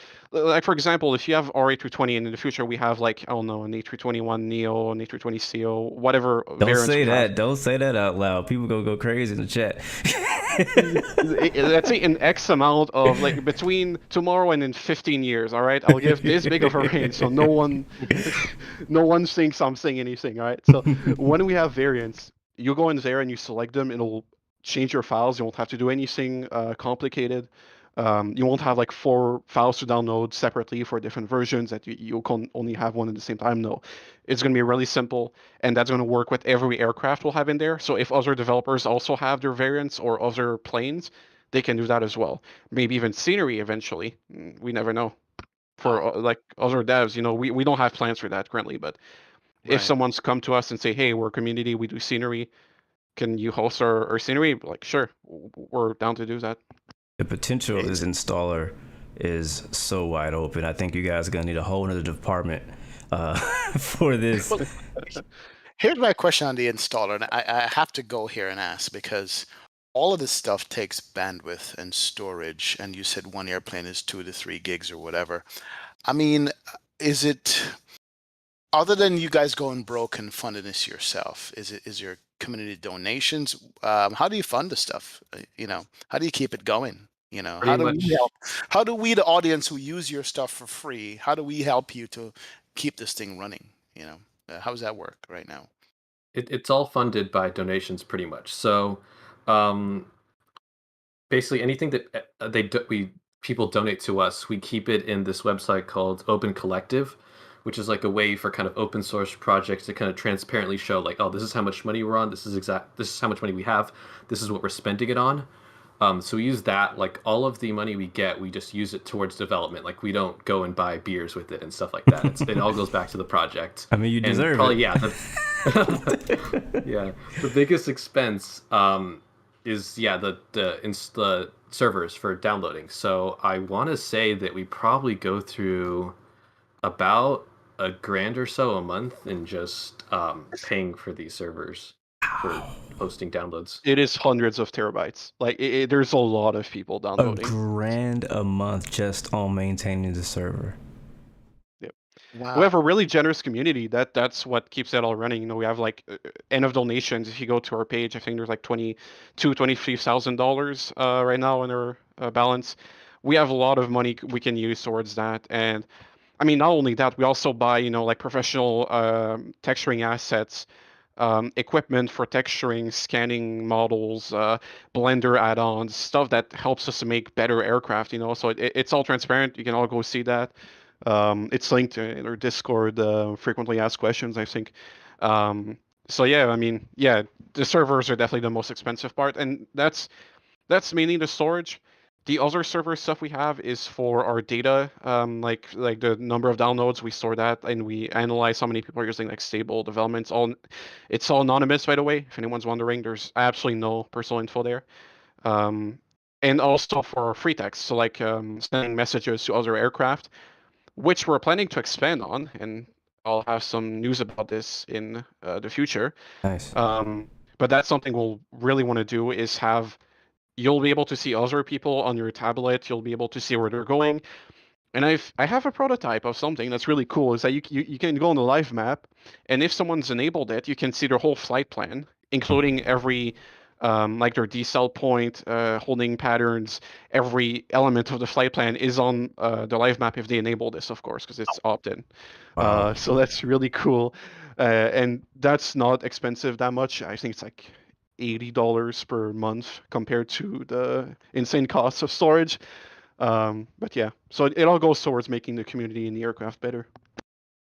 for example, if you have R820 and in the future we have like, I don't know, an A321neo, an A320ceo, whatever. Don't say that out loud. People go crazy in the chat. Let's say an X amount of, like, between tomorrow and in 15 years. All right, I'll give this big of a range so no one thinks I'm saying anything. All right, so when we have variants, you go in there and you select them. It'll change your files. You won't have to do anything complicated. You won't have like 4 files to download separately for different versions that you can only have one at the same time. No, it's going to be really simple, and that's going to work with every aircraft we'll have in there. So if other developers also have their variants or other planes, they can do that as well. Maybe even scenery eventually. We never know. For like other devs, we don't have plans for that currently, but if someone's come to us and say, hey, we're a community, we do scenery, can you host our scenery? Like, sure, we're down to do that. The potential of this installer is so wide open. I think you guys are gonna need a whole other department for this. Well, here's my question on the installer, and I have to go here and ask because all of this stuff takes bandwidth and storage, and you said one airplane is 2 to 3 gigs or whatever. I mean, is it, other than you guys going broke and funding this yourself, is your community donations? How do you fund the stuff? How do you keep it going? Pretty How do much. we help? How do we, the audience who use your stuff for free, how do we help you to keep this thing running? How does that work right now? It's all funded by donations, pretty much. So, basically, anything that people donate to us, we keep it in this website called Open Collective, which is like a way for kind of open source projects to kind of transparently show, like, oh, this is how much money we're on. This is how much money we have. This is what we're spending it on. So we use that. Like, all of the money we get, we just use it towards development. Like, we don't go and buy beers with it and stuff like that. It all goes back to the project. I mean, you deserve probably, it. Yeah. The biggest expense is the servers for downloading. So I want to say that we probably go through about $1,000 or so a month in just paying for these servers for hosting downloads. It is hundreds of terabytes. Like there's a lot of people downloading. $1,000 a month just on maintaining the server. Wow. We have a really generous community. That's what keeps it all running. We have like end of donations. If you go to our page, I think there's like $23,000 right now in our balance. We have a lot of money we can use towards that. And I mean, not only that, we also buy like professional texturing assets, equipment for texturing, scanning models, Blender add-ons, stuff that helps us to make better aircraft. So it's all transparent. You can all go see that. It's linked in our Discord, frequently asked questions, I think. So yeah, I mean, yeah, the servers are definitely the most expensive part, and that's mainly the storage. The other server stuff we have is for our data, like the number of downloads. We store that, and we analyze how many people are using like stable developments. It's all anonymous, by the way. If anyone's wondering, there's absolutely no personal info there. And also for free text, so like sending messages to other aircraft, which we're planning to expand on, and I'll have some news about this in the future. Nice. But that's something we'll really want to do, is you'll be able to see other people on your tablet. You'll be able to see where they're going. And I have a prototype of something that's really cool, is that you can go on the live map, and if someone's enabled it, you can see their whole flight plan, including every like their decel point, holding patterns. Every element of the flight plan is on the live map if they enable this, of course, because it's opt-in. Wow. So that's really cool. And that's not expensive that much. I think it's like $80 per month compared to the insane costs of storage. But yeah, so it all goes towards making the community and the aircraft better.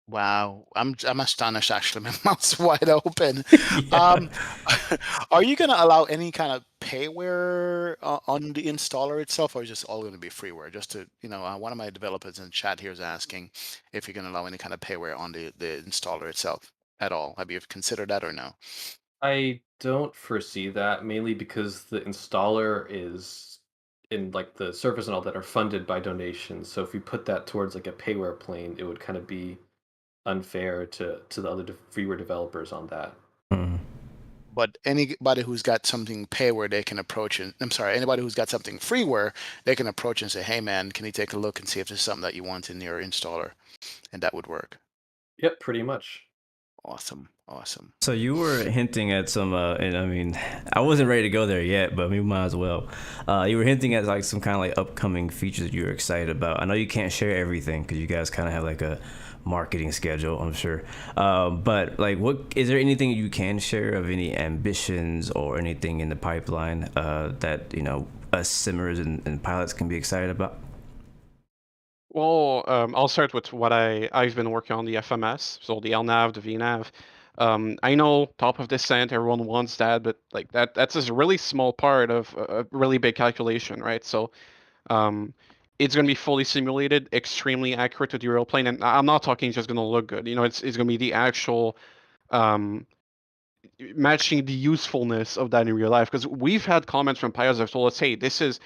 Wow, I'm astonished. Actually, my mouth's wide open. Yeah. Are you going to allow any kind of payware on the installer itself, or is this all going to be freeware? Just to, one of my developers in chat here is asking if you're going to allow any kind of payware on the installer itself at all. Have you considered that or no? I don't foresee that, mainly because the installer is in like the servers and all that are funded by donations. So if we put that towards like a payware plane, it would kind of be unfair to the other freeware developers on that. Mhm. But anybody who's got something payware, they can approach, and anybody who's got something freeware, they can approach and say, hey man, can you take a look and see if there's something that you want in your installer? And that would work. Yep, pretty much. Awesome. So you were hinting at some, and I mean, I wasn't ready to go there yet, but we might as well. You were hinting at like some kind of like upcoming features that you're excited about. I know you can't share everything because you guys kind of have like a marketing schedule, I'm sure. But like, is there anything you can share of any ambitions or anything in the pipeline that us simmers and pilots can be excited about? Well, I'll start with what I've been working on, the FMS, so the LNAV, the VNAV. I know top of descent, everyone wants that, but like that's a really small part of a really big calculation, right? So it's going to be fully simulated, extremely accurate to the real plane, and I'm not talking just going to look good. It's going to be the actual matching the usefulness of that in real life, because we've had comments from pilots that have told us, hey, this is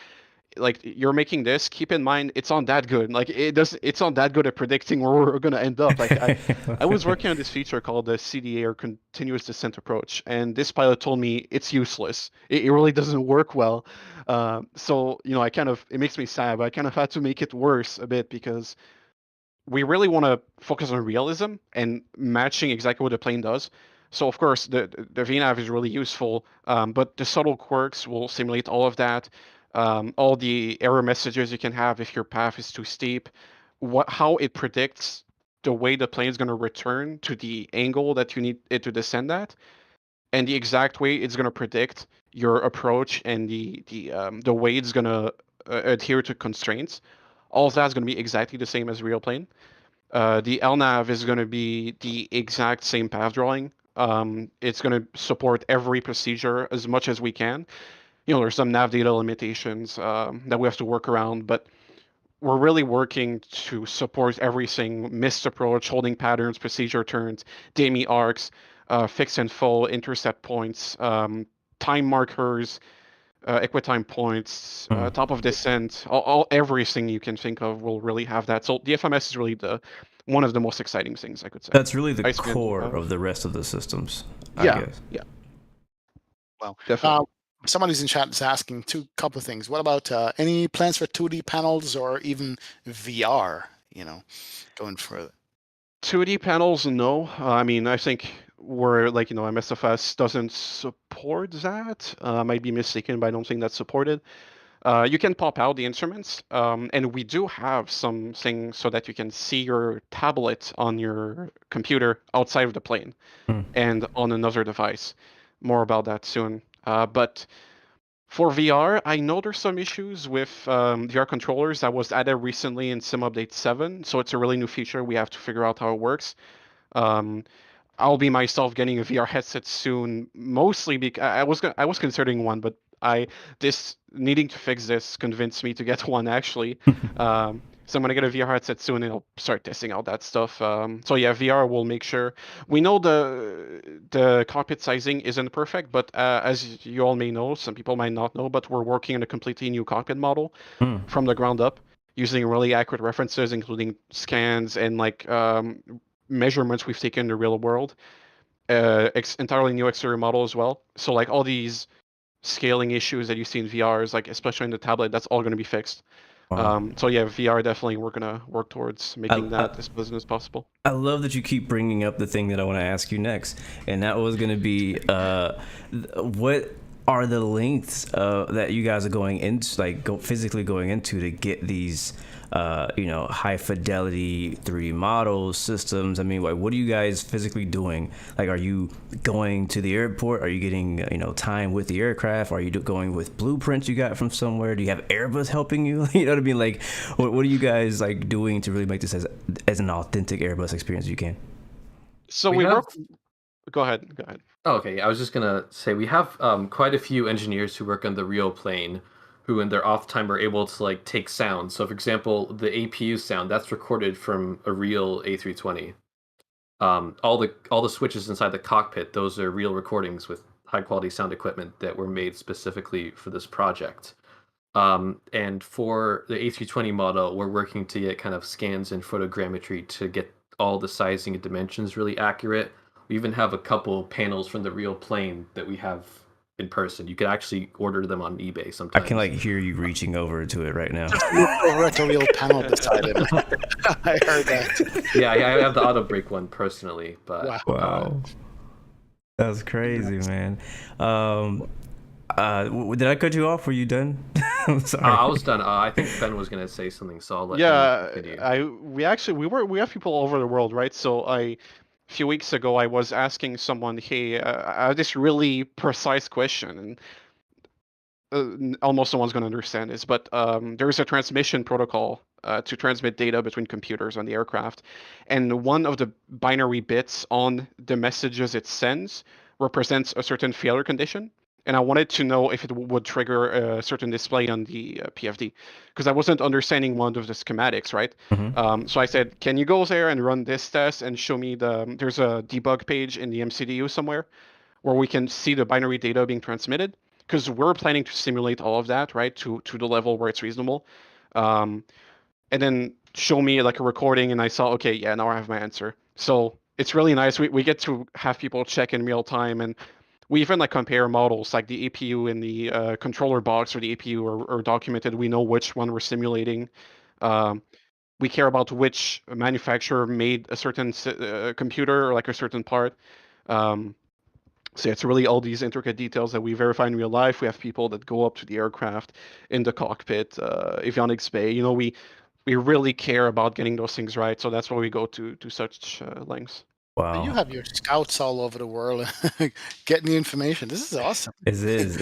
like you're making this, keep in mind it's not that good. Like it's not that good at predicting where we're gonna end up. Like I was working on this feature called the CDA, or continuous descent approach, and this pilot told me it's useless. It really doesn't work well. So it makes me sad, but I kind of had to make it worse a bit, because we really want to focus on realism and matching exactly what the plane does. So of course the VNav is really useful, but the subtle quirks will simulate all of that. All the error messages you can have if your path is too steep, how it predicts the way the plane is going to return to the angle that you need it to descend at, and the exact way it's going to predict your approach and the way it's going to adhere to constraints. All of that's going to be exactly the same as real plane. The LNAV is going to be the exact same path drawing. It's going to support every procedure as much as we can. There's some nav data limitations that we have to work around, but we're really working to support everything: missed approach, holding patterns, procedure turns, DME arcs, fix and full, intercept points, time markers, equitime points, top of descent, everything you can think of will really have that. So the FMS is really one of the most exciting things, I could say. That's really the core of the rest of the systems, I guess. Yeah. Well, definitely. Somebody's in chat is asking couple of things. What about any plans for 2D panels or even VR, going further? 2D panels, no. I mean, I think we're MSFS doesn't support that. I might be mistaken, but I don't think that's supported. You can pop out the instruments, and we do have something so that you can see your tablet on your computer outside of the plane and on another device. More about that soon. But for VR, I know there's some issues with VR controllers that was added recently in Sim Update 7. So it's a really new feature. We have to figure out how it works. I'll be myself getting a VR headset soon, mostly because I was considering one, but this needing to fix this convinced me to get one actually. So I'm gonna get a VR headset soon, and I'll start testing out that stuff. So yeah, VR will make sure. We know the cockpit sizing isn't perfect, but as you all may know, some people might not know, but we're working on a completely new cockpit model from the ground up, using really accurate references, including scans and measurements we've taken in the real world. Entirely new exterior model as well. So all these scaling issues that you see in VRs, especially in the tablet, that's all going to be fixed. Wow. So yeah, VR definitely we're gonna work towards making that as pleasant as possible. I love that you keep bringing up the thing that I want to ask you next, and that was going to be what are the lengths that you guys are going into, physically going into to get these high fidelity 3D models, systems? I mean, what are you guys physically doing? Are you going to the airport? Are you getting time with the aircraft? Are you going with blueprints you got from somewhere? Do you have Airbus helping you? You know what I mean? What are you guys doing to really make this as an authentic Airbus experience as you can? So we work. Go ahead. Oh, okay, I was just gonna say we have quite a few engineers who work on the real plane, who in their off time are able to take sound. So for example, the APU sound that's recorded from a real A320. All the switches inside the cockpit, those are real recordings with high quality sound equipment that were made specifically for this project. And for the A320 model, we're working to get kind of scans and photogrammetry to get all the sizing and dimensions really accurate. We even have a couple panels from the real plane that we have in person. You could actually order them on eBay sometimes. I can hear you reaching over to it right now. Over at a real panel beside it. I heard that. Yeah, I have the auto brake one personally, but wow. That's crazy, man. Did I cut you off? Were you done? I'm sorry. I was done. I think Ben was gonna say something, so I'll let him continue. We have people all over the world, right? So a few weeks ago, I was asking someone, hey, I have this really precise question, and almost no one's going to understand this, but there's a transmission protocol to transmit data between computers on the aircraft, and one of the binary bits on the messages it sends represents a certain failure condition. And I wanted to know if it would trigger a certain display on the PFD, because I wasn't understanding one of the schematics, right? Mm-hmm. So I said, can you go there and run this test and show me there's a debug page in the MCDU somewhere where we can see the binary data being transmitted? because we're planning to simulate all of that, right, to the level where it's reasonable. And then show me like a recording, and I saw, okay, yeah, now I have my answer. So it's really nice. We get to have people check in real time, and we even like compare models, like the APU in the controller box or the APU are documented. We know which one we're simulating. We care about which manufacturer made a certain computer or like a certain part. So it's really all these intricate details that we verify in real life. We have people that go up to the aircraft in the cockpit, avionics bay. We really care about getting those things right. So that's why we go to such lengths. You Wow. have your scouts all over the world getting the information. This is awesome. It is.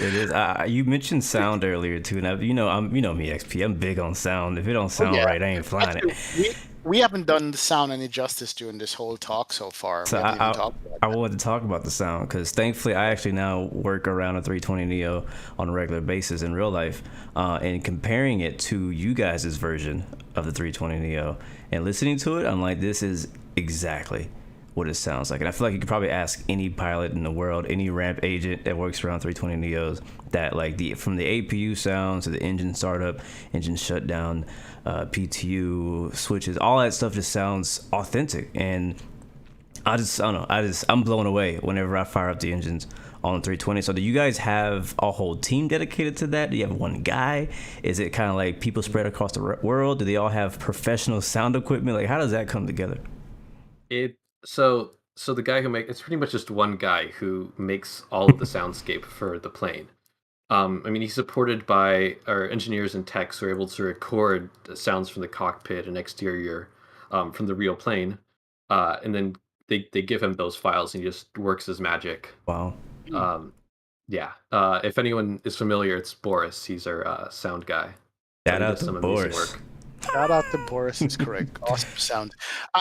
You mentioned sound earlier too, and I'm me, XP. I'm big on sound. If it don't sound yeah. right, I ain't flying it. Actually, we haven't done the sound any justice during this whole talk so far. So We haven't even talked about I wanted to talk about the sound because thankfully I actually now work around a 320 Neo on a regular basis in real life, and comparing it to you guys' version of the 320 Neo and listening to it, I'm like, this is exactly what it sounds like. And I feel like you could probably ask any pilot in the world, any ramp agent that works around 320 Neos, that like from the APU sound to the engine startup, engine shutdown, PTU switches, all that stuff just sounds authentic. And I don't know, I'm blown away whenever I fire up the engines on the 320. So do you guys have a whole team dedicated to that? Do you have one guy? Is it kind of like people spread across the world? Do they all have professional sound equipment? Like, how does that come together? So the guy who it's pretty much just one guy who makes all of the soundscape for the plane. I mean, he's supported by our engineers and techs who are able to record the sounds from the cockpit and exterior from the real plane, and then they give him those files, and he just works his magic. Wow. Yeah. If anyone is familiar, it's Boris. He's our sound guy. Shout out to Boris. Shout out to Boris, is correct. Awesome sound.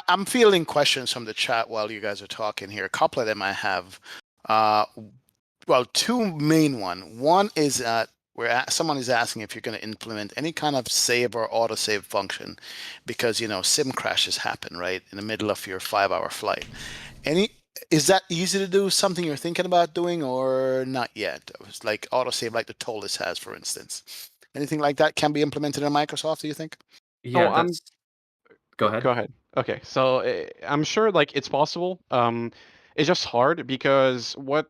I'm fielding questions from the chat while you guys are talking here. A couple of them I have. Well, two main one. One is someone is asking if you're going to implement any kind of save or autosave function, because sim crashes happen right in the middle of your 5-hour flight. Is that easy to do? Something you're thinking about doing, or not yet? It's like autosave, like the TOLUS has, for instance. Anything like that can be implemented in Microsoft, do you think? Yeah, go ahead. Go ahead. Okay, so I'm sure like it's possible. It's just hard because what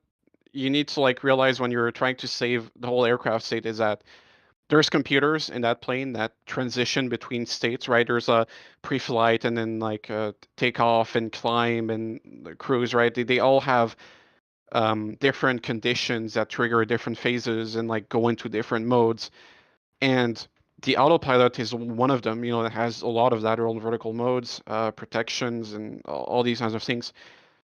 you need to like realize when you're trying to save the whole aircraft state is that there's computers in that plane that transition between states, right? There's a pre-flight and then like takeoff and climb and cruise, right? They all have different conditions that trigger different phases and like go into different modes. And the autopilot is one of them, that has a lot of lateral and vertical modes, protections, and all these kinds of things.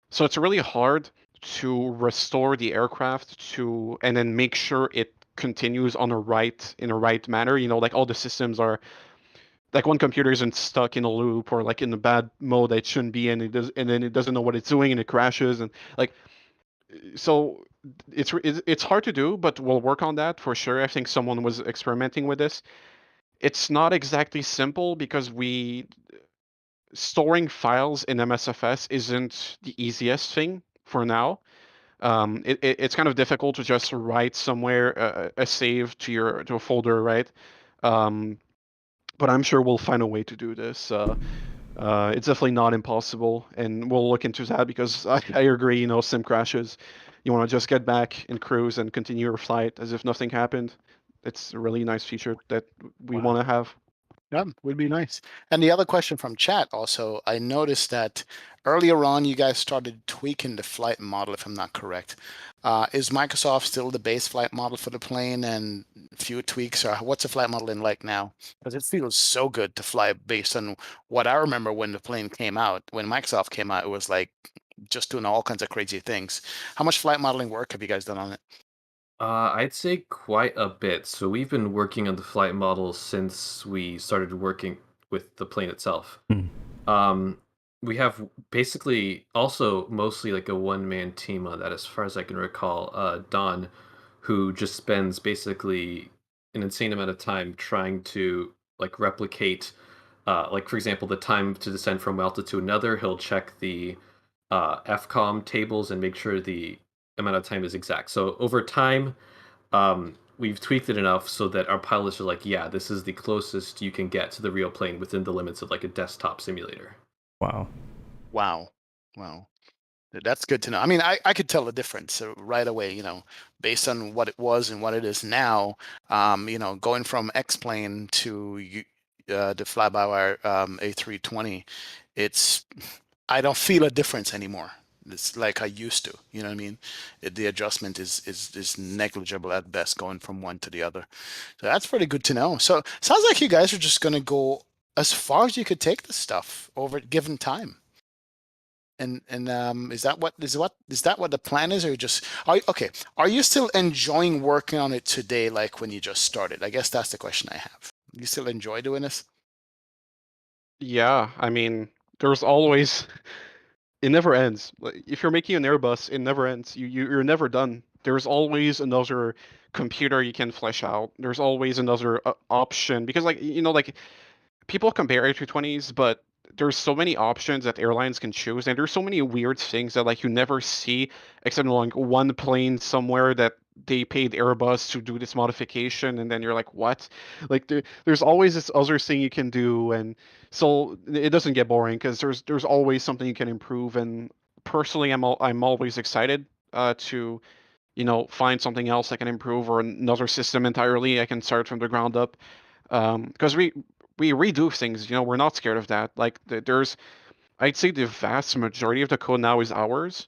So it's really hard to restore the aircraft and then make sure it continues in a right manner. Like all the systems are, like one computer isn't stuck in a loop or like in a bad mode that it shouldn't be in, and then it doesn't know what it's doing and it crashes, and like, so it's hard to do, but we'll work on that for sure. I think someone was experimenting with this. It's not exactly simple because storing files in MSFS isn't the easiest thing for now. It's kind of difficult to just write somewhere a save to a folder, right? But I'm sure we'll find a way to do this. It's definitely not impossible, and we'll look into that because I agree. Sim crashes, you want to just get back in cruise and continue your flight as if nothing happened. It's a really nice feature that we want to have. Yeah, would be nice. And the other question from chat also, I noticed that earlier on you guys started tweaking the flight model, if I'm not correct. Is Microsoft still the base flight model for the plane, and a few tweaks, or what's the flight model in like now? Because it feels so good to fly based on what I remember when the plane came out. When Microsoft came out, it was like just doing all kinds of crazy things. How much flight modeling work have you guys done on it? I'd say quite a bit. So we've been working on the flight model since we started working with the plane itself. We have basically also mostly like a one-man team on that, as far as I can recall. Don, who just spends basically an insane amount of time trying to like replicate, like for example, the time to descend from one altitude to another. He'll check the FCOM tables and make sure the amount of time is exact. So over time, we've tweaked it enough so that our pilots are like, yeah, this is the closest you can get to the real plane within the limits of like a desktop simulator. Wow. Wow. That's good to know. I mean, I could tell the difference right away, based on what it was and what it is now. Going from X-Plane to the FlyByWire A320, I don't feel a difference anymore. It's like I used to. You know what I mean? The adjustment is negligible at best, going from one to the other. So that's pretty good to know. So sounds like you guys are just going to go as far as you could take this stuff over given time. And is that what the plan is, or are you still enjoying working on it today, like when you just started? I guess that's the question I have. You still enjoy doing this? Yeah, I mean, there's always it never ends. Like, if you're making an Airbus, it never ends. You're never done. There's always another computer you can flesh out. There's always another option because, like, like people compare A320s, but there's so many options that airlines can choose, and there's so many weird things that like you never see except in like one plane somewhere that they paid Airbus to do this modification, and then you're like, what? Like there's always this other thing you can do, and so it doesn't get boring because there's always something you can improve. And personally, I'm always excited to find something else I can improve or another system entirely I can start from the ground up. Because we redo things, we're not scared of that. Like I'd say the vast majority of the code now is ours.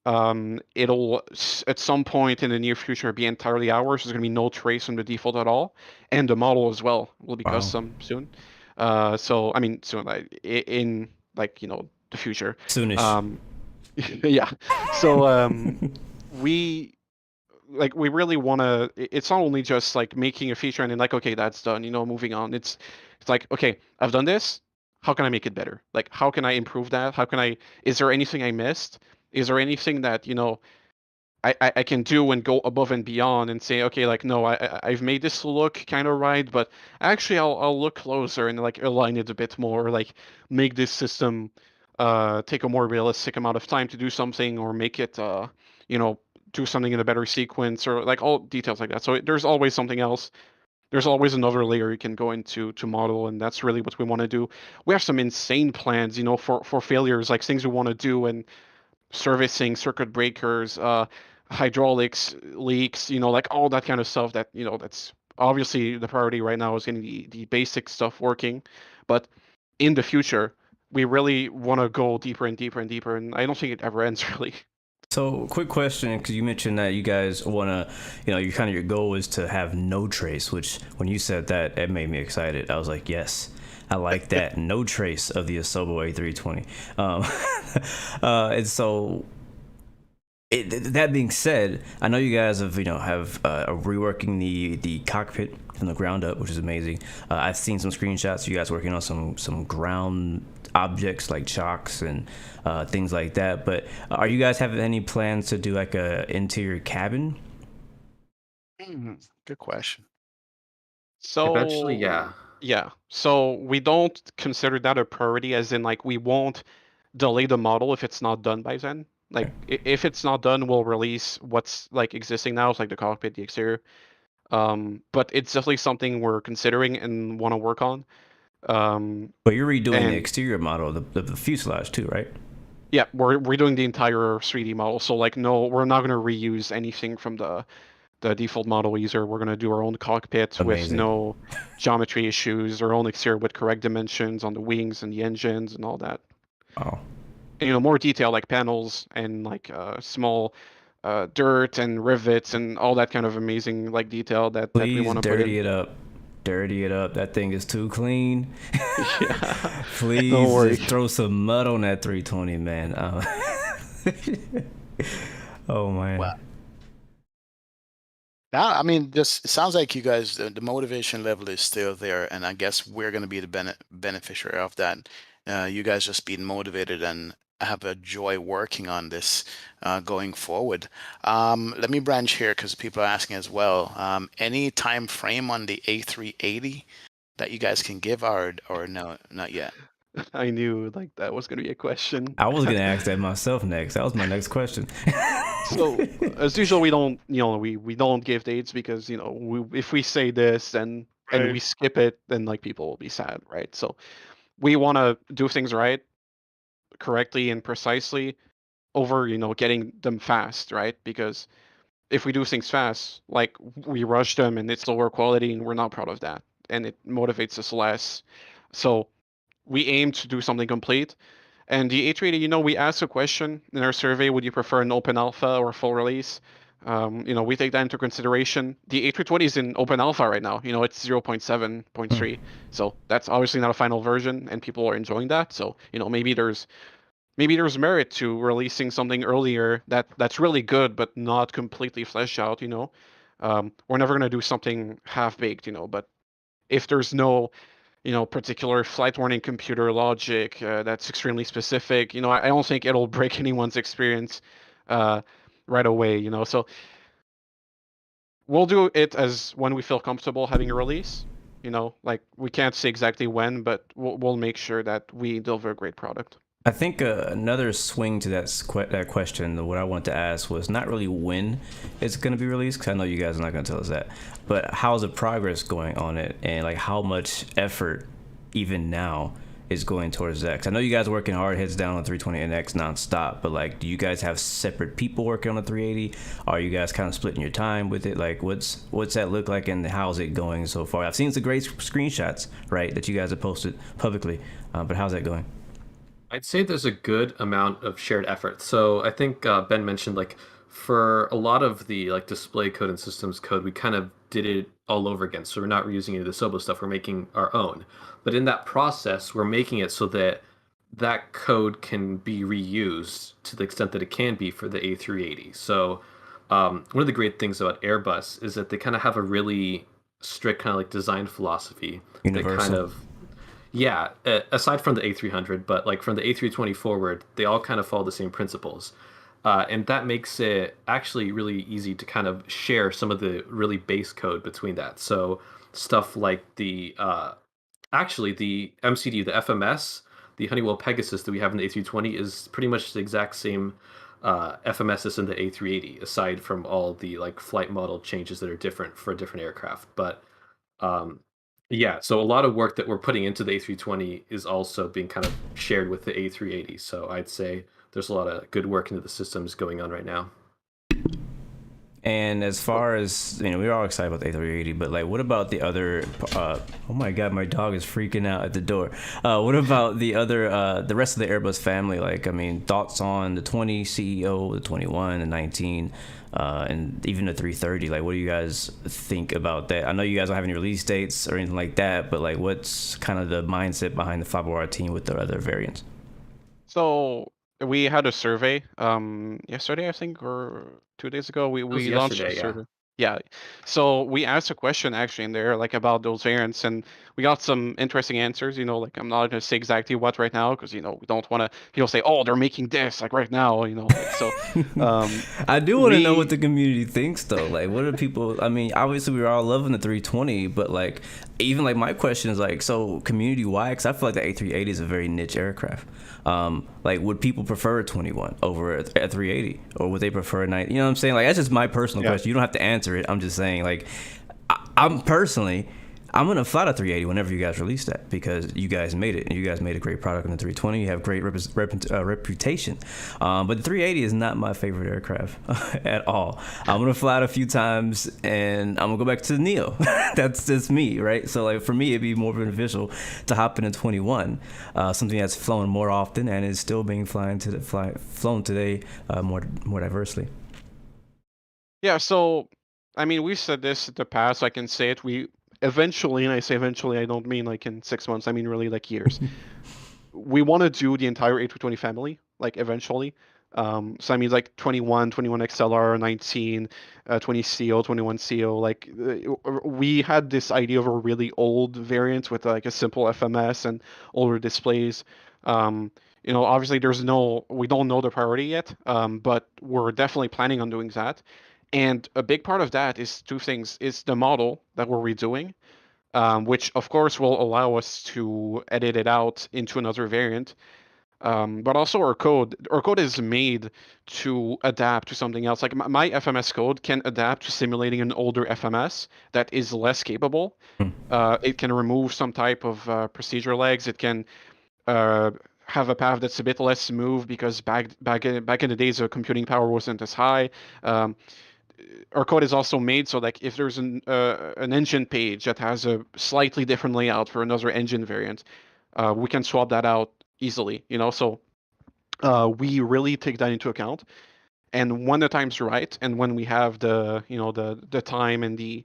It'll at some point in the near future be entirely ours. There's gonna be no trace on the default at all, and the model as well will be custom soon. So I mean soon, in like the future. Soonish. Yeah. So we we really want to. It's not only just like making a feature and then like, okay, that's done, moving on. It's like, okay, I've done this, how can I make it better? Like, how can I improve that? Is there anything I missed? Is there anything that I can do and go above and beyond and say, okay, like, no, I've made this look kind of right, but actually I'll look closer and like align it a bit more, like make this system take a more realistic amount of time to do something, or make it do something in a better sequence, or like all details like that. So there's always something else. There's always another layer you can go into to model, and that's really what we want to do. We have some insane plans, for failures, like things we want to do, and servicing circuit breakers, hydraulics leaks, like all that kind of stuff that, that's obviously the priority right now is getting the basic stuff working. But in the future, we really want to go deeper and deeper and deeper, and I don't think it ever ends really. So, quick question, because you mentioned that you guys want to, your goal is to have no trace, which when you said that, it made me excited. I was like, yes, I like that. No trace of the Asobo A320. And so, that being said, I know you guys have reworking the cockpit from the ground up, which is amazing. I've seen some screenshots of you guys working on some ground objects like chocks and things like that. But are you guys having any plans to do like a interior cabin? Good question. So eventually, yeah. Yeah. So we don't consider that a priority, as in like we won't delay the model if it's not done by then. Like if it's not done, we'll release what's like existing now, it's like the cockpit, the exterior. But it's definitely something we're considering and want to work on. But you're redoing the exterior model, the fuselage too, right? Yeah, we're redoing the entire 3D model. So like, no, we're not going to reuse anything from the default model either. We're going to do our own cockpit with no geometry issues, our own exterior with correct dimensions on the wings and the engines and all that. Oh. And, more detail like panels and like small dirt and rivets and all that kind of amazing like detail that we want to put in. Dirty it up. That thing is too clean. Yeah. Please just throw some mud on that 320, man. Oh man. Wow. Now, I mean, it sounds like you guys, the motivation level is still there, and I guess we're going to be the beneficiary of that. You guys just being motivated and have a joy working on this going forward. Let me branch here because people are asking as well. Any time frame on the A380 that you guys can give, or no, not yet? I knew like that was going to be a question. I was going to ask that myself next. That was my next question. So as usual, we don't, we don't give dates because if we say this and Right. we skip it, then like people will be sad, right? So we want to do things right, correctly, and precisely over getting them fast, right? Because if we do things fast, like we rush them and it's lower quality, and we're not proud of that, and it motivates us less. So we aim to do something complete. And the A380, we asked a question in our survey: would you prefer an open alpha or full release? We take that into consideration. The A320 is in open alpha right now. It's 0.7.3, so that's obviously not a final version, and people are enjoying that. So maybe there's merit to releasing something earlier that's really good but not completely fleshed out. We're never gonna do something half baked. But if there's no particular flight warning computer logic that's extremely specific, I don't think it'll break anyone's experience uh, right away. So we'll do it as when we feel comfortable having a release. Like we can't say exactly when, but we'll make sure that we deliver a great product. I think another swing to that question, what I want to ask was not really when it's going to be released, because I know you guys are not going to tell us that, but how's the progress going on it, and like how much effort even now is going towards that? Because I know you guys are working hard, heads down on 320NX nonstop, but like, do you guys have separate people working on the 380? Are you guys kind of splitting your time with it? Like, what's that look like, and how's it going so far? I've seen some great screenshots, right, that you guys have posted publicly, but how's that going? I'd say there's a good amount of shared effort. So I think Ben mentioned like for a lot of the like display code and systems code, we kind of did it all over again. So we're not reusing any of the Sobo stuff. We're making our own. But in that process, we're making it so that that code can be reused to the extent that it can be for the A380. So one of the great things about Airbus is that they kind of have a really strict kind of like design philosophy. Universal. That kind of yeah, aside from the A300, but like from the A320 forward, they all kind of follow the same principles. And that makes it actually really easy to kind of share some of the really base code between that. So stuff like actually the MCD, the FMS, the Honeywell Pegasus that we have in the A320 is pretty much the exact same FMS as in the A380, aside from all the like flight model changes that are different for different aircraft. But um, yeah, so a lot of work that we're putting into the A320 is also being kind of shared with the A380. So I'd say there's a lot of good work into the systems going on right now. And as far as, we're all excited about the A380, but like, what about the other, oh my God, my dog is freaking out at the door. What about the other, the rest of the Airbus family? Like, thoughts on the 20 CEO, the 21, the 19, and even the 330? Like, what do you guys think about that? I know you guys don't have any release dates or anything like that, but like, what's kind of the mindset behind the FlyByWire team with the other variants? So we had a survey yesterday, I think, or 2 days ago. We launched a survey. Yeah. So we asked a question actually in there, like about those variants, and we got some interesting answers. Like I'm not gonna say exactly what right now because we don't want to people say, oh, they're making this like right now. So. I do want to know what the community thinks though. Like, what are people? Obviously we're all loving the 320, but like, even like my question is like, so community wide, because I feel like the A380 is a very niche aircraft. Like, would people prefer a 21 over a 380, or would they prefer a 90? You know what I'm saying? Like, that's just my personal question. You don't have to answer it. I'm just saying, like, I'm gonna fly the 380 whenever you guys release that, because you guys made it, and you guys made a great product in the 320. You have great reputation, but the 380 is not my favorite aircraft at all. I'm gonna fly it a few times, and I'm gonna go back to the Neo. That's just me, right? So like, for me, it'd be more beneficial to hop in a 21, something that's flown more often and is still being flown today more diversely. Yeah. So we've said this in the past. I can say it. We eventually, and I say eventually, I don't mean like in 6 months. I mean really like years. We want to do the entire A320 family, like eventually. So like 21 XLR, 19, 20 CO, 21 CO. Like we had this idea of a really old variant with like a simple FMS and older displays. Obviously we don't know the priority yet, but we're definitely planning on doing that. And a big part of that is two things: is the model that we're redoing, which of course will allow us to edit it out into another variant. but also our code. Our code is made to adapt to something else. Like my FMS code can adapt to simulating an older FMS that is less capable. It can remove some type of procedure legs. It can have a path that's a bit less smooth because back in the days, the computing power wasn't as high. Our code is also made so like if there's an engine page that has a slightly different layout for another engine variant, we can swap that out easily. So we really take that into account. And when the time's right, and when we have the time and the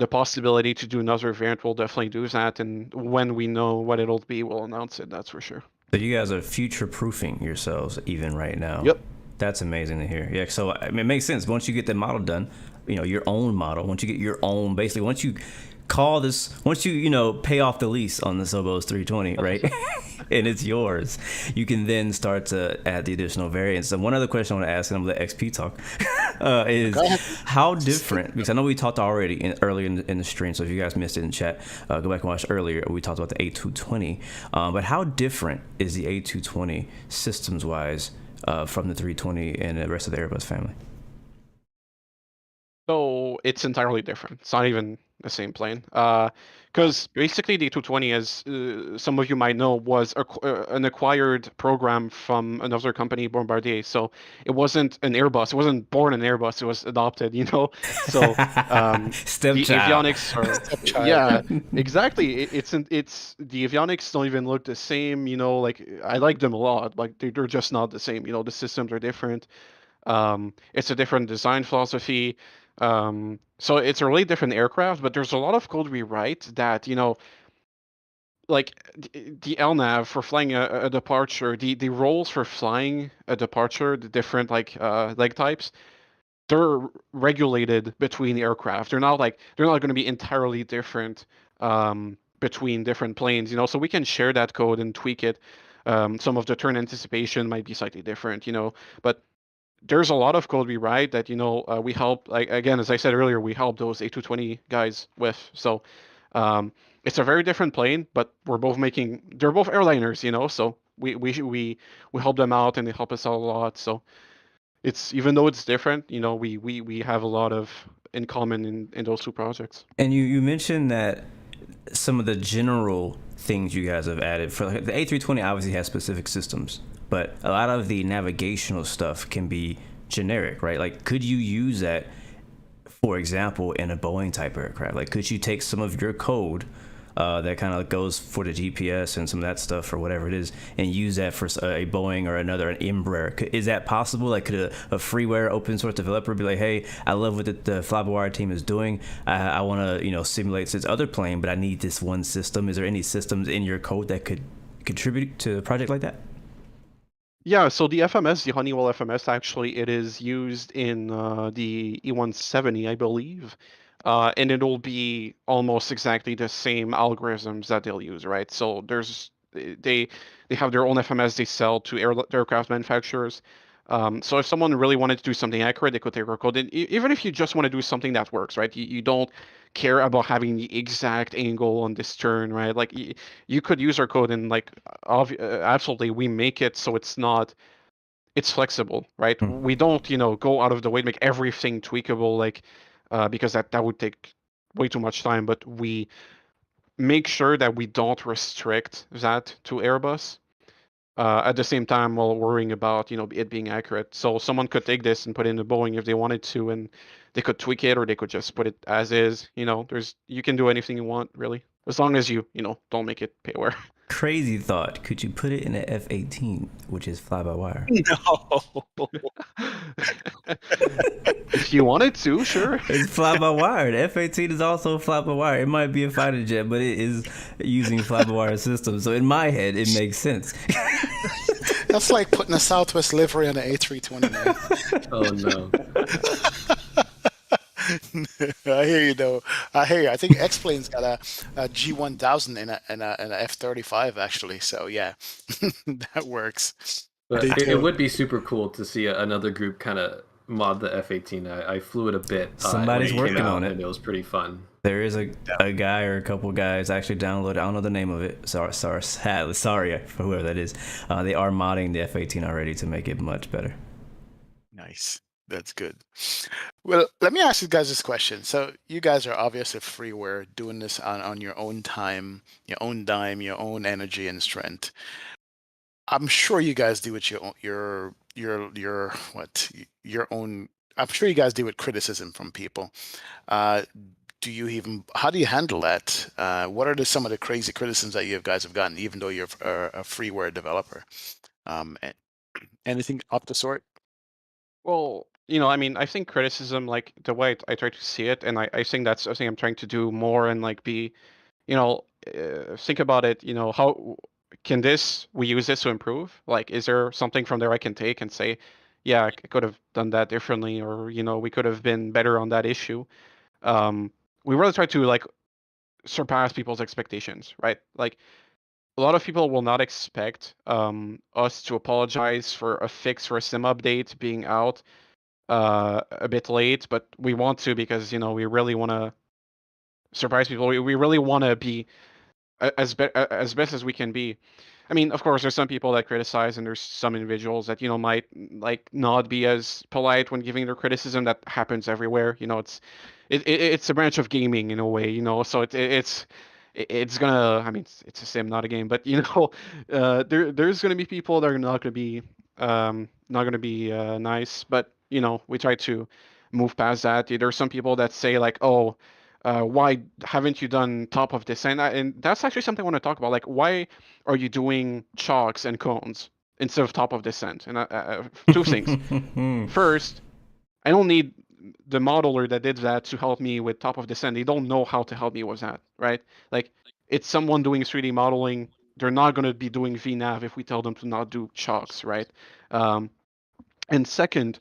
possibility to do another variant, we'll definitely do that. And when we know what it'll be, we'll announce it. That's for sure. So you guys are future-proofing yourselves even right now. Yep. That's amazing to hear. Yeah, so I mean, it makes sense. Once you get the model done, your own model, once you get your own, basically, once you pay off the lease on the Sobos 320, right? And it's yours, you can then start to add the additional variants. And one other question I want to ask, and I'm going to let XP talk, is how different, because I know we talked already earlier in the stream, so if you guys missed it in chat, go back and watch earlier. We talked about the A220, but how different is the A220 systems-wise from the 320 and the rest of the Airbus family? So it's entirely different. It's not even the same plane. Because basically the 220, as some of you might know, was an acquired program from another company, Bombardier. So it wasn't an Airbus. It wasn't born an Airbus. It was adopted, So the avionics are, yeah, exactly. It's the avionics don't even look the same. Like I like them a lot. Like they're just not the same. The systems are different. It's a different design philosophy. So it's a really different aircraft, but there's a lot of code we write that, like the LNAV for flying a departure, the roles for flying a departure, the different leg types, they're regulated between aircraft. They're not going to be entirely different between different planes, so we can share that code and tweak it. Some of the turn anticipation might be slightly different, but there's a lot of code we write that we help, like again, as I said earlier, we help those A220 guys with. So it's a very different plane, but they're both airliners, so we help them out and they help us out a lot. So it's, even though it's different, we have a lot of in common in those two projects. And you mentioned that some of the general things you guys have added for the A320 obviously has specific systems, but a lot of the navigational stuff can be generic, right? Like, could you use that, for example, in a Boeing type aircraft? Like, could you take some of your code that kind of goes for the GPS and some of that stuff or whatever it is, and use that for a Boeing or an Embraer? Is that possible? Like, could a freeware open source developer be like, hey, I love what the FlyByWire team is doing. I want to, simulate this other plane, but I need this one system. Is there any systems in your code that could contribute to a project like that? Yeah, so the FMS, the Honeywell FMS, actually, it is used in the E170, I believe. And it'll be almost exactly the same algorithms that they'll use, right? So they have their own FMS they sell to aircraft manufacturers. So if someone really wanted to do something accurate, they could take our code. And even if you just want to do something that works, right? You don't care about having the exact angle on this turn, right? Like you could use our code and absolutely we make it so it's flexible, right? We don't, go out of the way to make everything tweakable, because that would take way too much time, but we make sure that we don't restrict that to Airbus at the same time while worrying about, it being accurate. So someone could take this and put it in a Boeing if they wanted to, and they could tweak it, or they could just put it as is. You can do anything you want, really, as long as you, don't make it payware. Crazy thought. Could you put it in an F-18, which is fly-by-wire? No. If you wanted to, sure. It's fly-by-wire. The F-18 is also fly-by-wire. It might be a fighter jet, but it is using fly-by-wire system. So in my head, it makes sense. That's like putting a Southwest livery on an A320, man. Oh, no. I hear you, though. I hear you. I think X-Plane's got a G-1000 in a F-35, actually. So, yeah, that works. But it would be super cool to see another group kind of mod the F-18. I flew it a bit. Somebody's working on it. And it was pretty fun. There is a guy or a couple guys actually downloaded. I don't know the name of it. Sorry for whoever that is. They are modding the F18 already to make it much better. Nice. That's good. Well, let me ask you guys this question. So you guys are obviously freeware, doing this on your own time, your own dime, your own energy and strength. I'm sure you guys deal with your own. I'm sure you guys deal with criticism from people. How do you handle that? What are some of the crazy criticisms that you guys have gotten, even though you're a freeware developer? Anything of the sort? Well, I mean, I think criticism, like the way I try to see it, and I think that's something I'm trying to do more and like be, think about it, how can we use this to improve? Like, is there something from there I can take and say, yeah, I could have done that differently, or, we could have been better on that issue. We really try to like surpass people's expectations, right? Like, a lot of people will not expect us to apologize for a fix for a sim update being out a bit late, but we want to because we really want to surprise people. We really want to be as best as we can be. I mean, of course, there's some people that criticize, and there's some individuals that might like not be as polite when giving their criticism. That happens everywhere. It's a branch of gaming in a way. So it's gonna. I mean, it's a sim, not a game, but there's gonna be people that are not gonna be nice. But we try to move past that. There's some people that say like, oh. Why haven't you done top of this? And that's actually something I want to talk about. Like, why are you doing chalks and cones instead of top of descent? And two things. First, I don't need the modeler that did that to help me with top of descent. They don't know how to help me with that, right? Like, it's someone doing 3D modeling. They're not going to be doing VNav if we tell them to not do chalks, right? And second,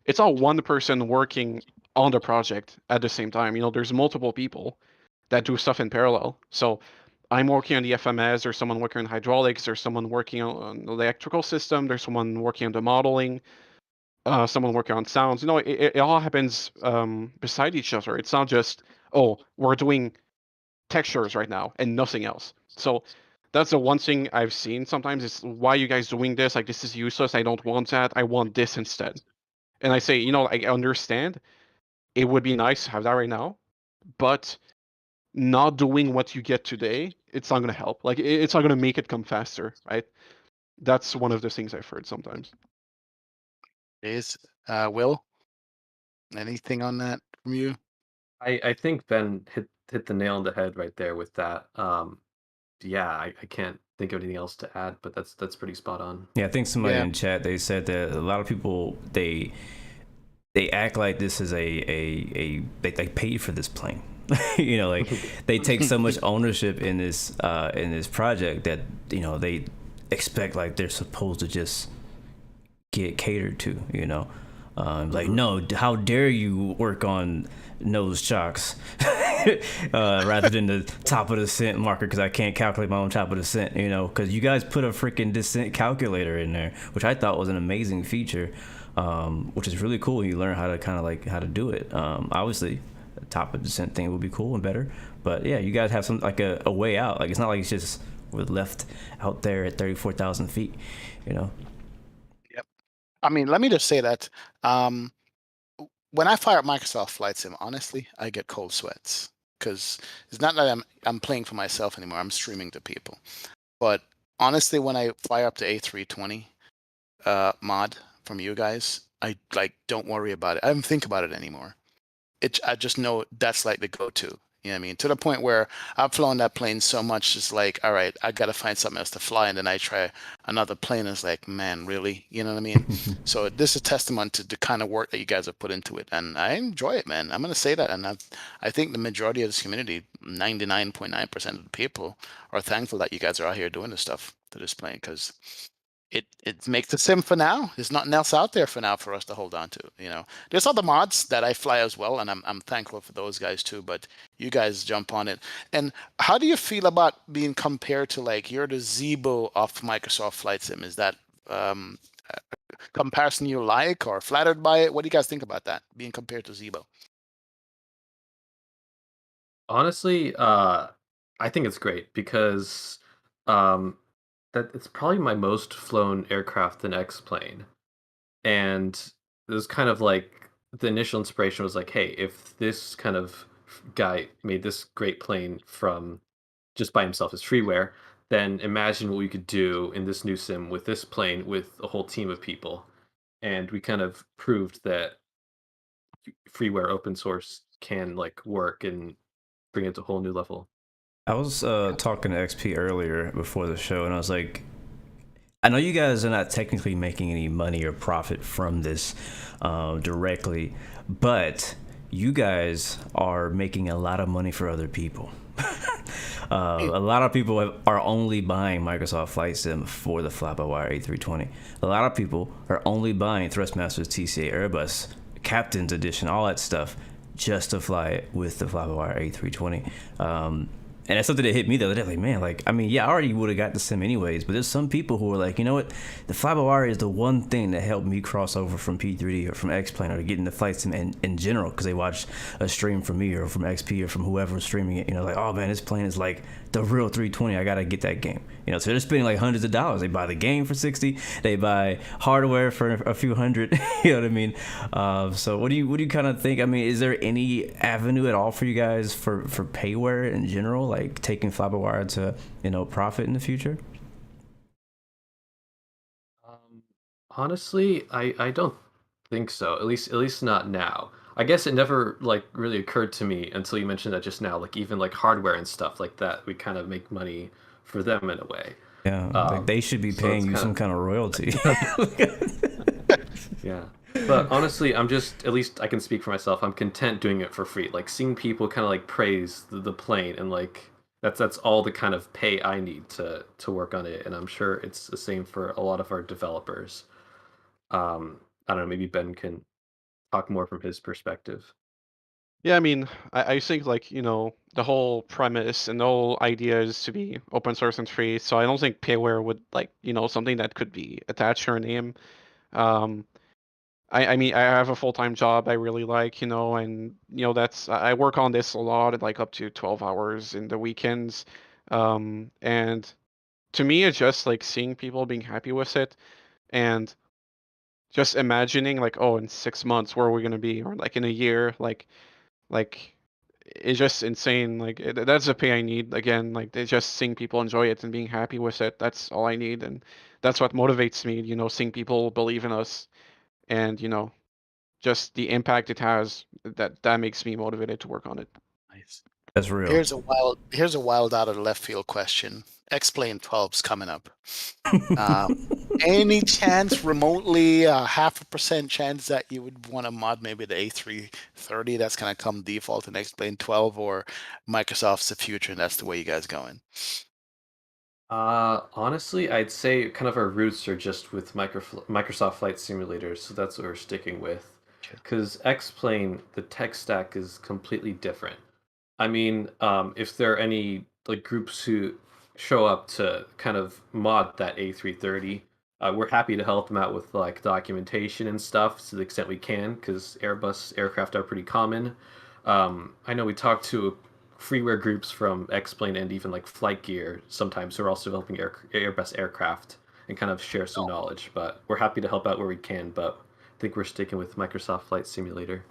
it's all one person working on the project at the same time. There's multiple people that do stuff in parallel. So I'm working on the FMS, there's someone working on hydraulics, there's someone working on the electrical system, there's someone working on the modeling, someone working on sounds. It all happens beside each other. It's not just, oh, we're doing textures right now and nothing else. So that's the one thing I've seen sometimes is, why are you guys doing this? Like, this is useless. I don't want that. I want this instead. And I say, I understand. It would be nice to have that right now, but not doing what you get today, it's not going to help. Like, it's not going to make it come faster, right? That's one of the things I've heard sometimes. Will, anything on that from you? I think Ben hit the nail on the head right there with that. Yeah, I can't think of anything else to add, but that's pretty spot on. Yeah, I think somebody in chat, they said that a lot of people they act like this is they paid for this plane. Like they take so much ownership in this project that they expect like they're supposed to just get catered to. Like, no, how dare you work on nose chocks rather than the top of the descent marker, because I can't calculate my own top of the descent, because you guys put a freaking descent calculator in there, which I thought was an amazing feature, which is really cool. You learn how to how to do it. Obviously, the top of descent thing would be cool and better, but yeah, you guys have some like a way out. Like, it's not like it's just we're left out there at 34,000 feet, Yep. I mean, let me just say that when I fire up Microsoft Flight Sim, honestly, I get cold sweats, because it's not that I'm playing for myself anymore. I'm streaming to people. But honestly, when I fire up the A320 mod from you guys, I don't worry about it. I don't think about it anymore. I just know that's like the go-to. You know what I mean? To the point where I've flown that plane so much, it's like, all right, I got to find something else to fly. And then I try another plane, and it's like, man, really? You know what I mean? So this is a testament to the kind of work that you guys have put into it. And I enjoy it, man. I'm going to say that. And I think the majority of this community, 99.9% of the people, are thankful that you guys are out here doing this stuff to this plane, because it makes the sim for now. There's nothing else out there for now for us to hold on to. There's other mods that I fly as well, and I'm thankful for those guys too. But you guys jump on it. And how do you feel about being compared to, like, you're the Zebo of Microsoft Flight Sim? Is that comparison you like, or flattered by it? What do you guys think about that, being compared to Zebo? Honestly, I think it's great because um, that it's probably my most flown aircraft in X-plane, and it was kind of like the initial inspiration was like, hey, if this kind of guy made this great plane from just by himself as freeware, then imagine what we could do in this new sim with this plane with a whole team of people. And we kind of proved that freeware open source can like work and bring it to a whole new level. I was talking to XP earlier before the show, and I was like, I know you guys are not technically making any money or profit from this directly, but you guys are making a lot of money for other people. A lot of people are only buying Microsoft Flight Sim for the FlyByWire A320. A lot of people are only buying Thrustmaster's TCA Airbus Captain's Edition, all that stuff, just to fly it with the FlyByWire A320. And that's something that hit me the other day. Like, man, like, I mean, yeah, I already would have got the sim anyways, but there's some people who are like, you know what? The FlyByWire is the one thing that helped me cross over from P3D or from X-Plane or to get into flight sim in general, because they watched a stream from me or from XP or from whoever's streaming it. You know, like, oh man, this plane is like the real 320. I got to get that game. You know, so they're spending like hundreds of dollars. They buy the game for 60. They buy hardware for a few hundred. You know what I mean? So what do you kind of think? I mean, is there any avenue at all for you guys for payware in general, like taking FlyByWire to, you know, profit in the future? Honestly, I don't think so. At least not now. I guess it never like really occurred to me until you mentioned that just now. Like even like hardware and stuff like that, we kind of make money for them in a way. Yeah, like they should be So paying it's you kind some of kind of royalty. yeah. But honestly, I'm just at least I can speak for myself. I'm content doing it for free. Like seeing people kind of like praise the plane and like that's all the kind of pay I need to work on it. And I'm sure it's the same for a lot of our developers. I don't know. Maybe Ben can talk more from his perspective. Yeah, I mean, I think like, the whole premise and the whole idea is to be open source and free. So I don't think payware would like, something that could be attached to our name. Um, I mean, I have a full-time job I really like, and that's I work on this a lot, at like up to 12 hours in the weekends. And to me, it's just like seeing people being happy with it and just imagining like, oh, in 6 months, where are we gonna be? Or like in a year, like it's just insane. Like that's the pay I need. Again, like they just seeing people enjoy it and being happy with it. That's all I need, and that's what motivates me. Seeing people believe in us, and just the impact it has. That makes me motivated to work on it. Nice. That's real. Here's a wild out of left field question. X-Plane 12's coming up. Any chance remotely, 0.5% chance that you would want to mod maybe the A330 that's gonna come default in X-Plane 12, or Microsoft's the future and that's the way you guys going? Honestly, I'd say kind of our roots are just with Microsoft Flight Simulators, so that's what we're sticking with. Okay. Because X-Plane, the tech stack is completely different. I mean, if there are any like groups who show up to kind of mod that A330, we're happy to help them out with like documentation and stuff to the extent we can, because Airbus aircraft are pretty common. I know we talked to freeware groups from X-Plane and even like Flight Gear sometimes who are also developing Airbus aircraft and kind of share some knowledge. But we're happy to help out where we can. But I think we're sticking with Microsoft Flight Simulator.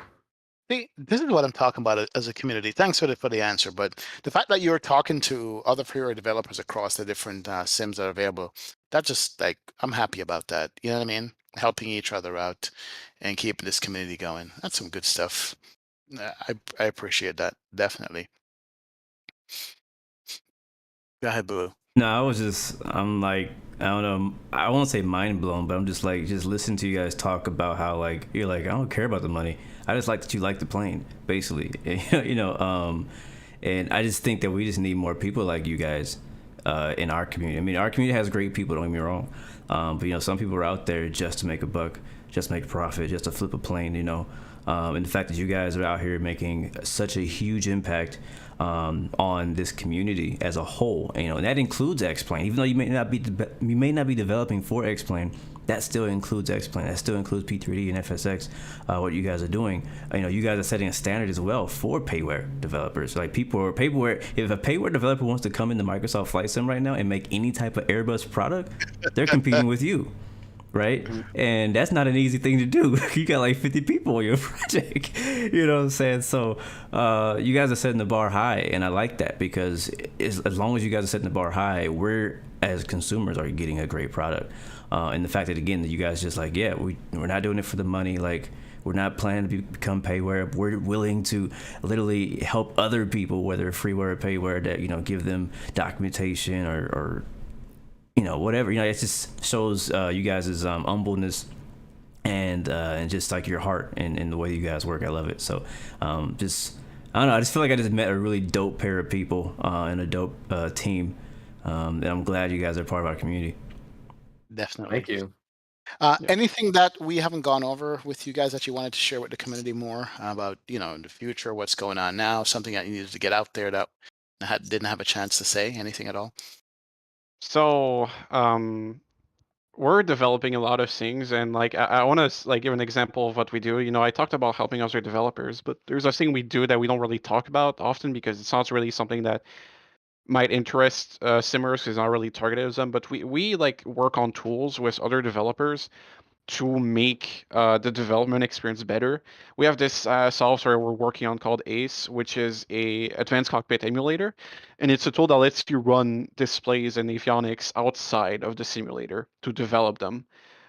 See, this is what I'm talking about as a community. Thanks for the answer, but the fact that you're talking to other freeware developers across the different sims that are available, that just like I'm happy about that. You know what I mean? Helping each other out and keeping this community going. That's some good stuff. I appreciate that, definitely. Go ahead, Boo. No, I'm like, I don't know, I won't say mind blown, but I'm just like, just listening to you guys talk about how like, you're like, I don't care about the money. I just like that you like the plane, basically. You know, and I just think that we just need more people like you guys in our community. I mean, our community has great people, don't get me wrong. But, you know, some people are out there just to make a buck, just to make a profit, just to flip a plane, you know. And the fact that you guys are out here making such a huge impact on this community as a whole, you know, and that includes X-Plane. Even though you may not be developing for X-Plane, that still includes X-Plane, that still includes P3D and FSX, what you guys are doing. You guys are setting a standard as well for payware developers. Like if a payware developer wants to come into Microsoft Flight Sim right now and make any type of Airbus product, they're competing with you. Right? And that's not an easy thing to do. You got like 50 people on your project. You know what I'm saying? So you guys are setting the bar high, and I like that, because as long as you guys are setting the bar high, we're, as consumers, are getting a great product. And the fact that, again, that you guys just like, yeah, we're not doing it for the money. Like, we're not planning to become payware. We're willing to literally help other people, whether freeware or payware, that, give them documentation or whatever. It just shows you guys' humbleness and just like your heart and the way you guys work. I love it. So I don't know. I just feel like I just met a really dope pair of people and a dope team. And I'm glad you guys are part of our community. Definitely. Thank you. Anything that we haven't gone over with you guys that you wanted to share with the community more about, in the future, what's going on now, something that you needed to get out there that didn't have a chance to say, anything at all? So we're developing a lot of things, and like I want to give an example of what we do. I talked about helping other developers, but there's a thing we do that we don't really talk about often because it's not really something that might interest simmers, because it's not really targeted at them. But we work on tools with other developers to make the development experience better. We have this software we're working on called ACE, which is a advanced cockpit emulator, and it's a tool that lets you run displays and avionics outside of the simulator to develop them.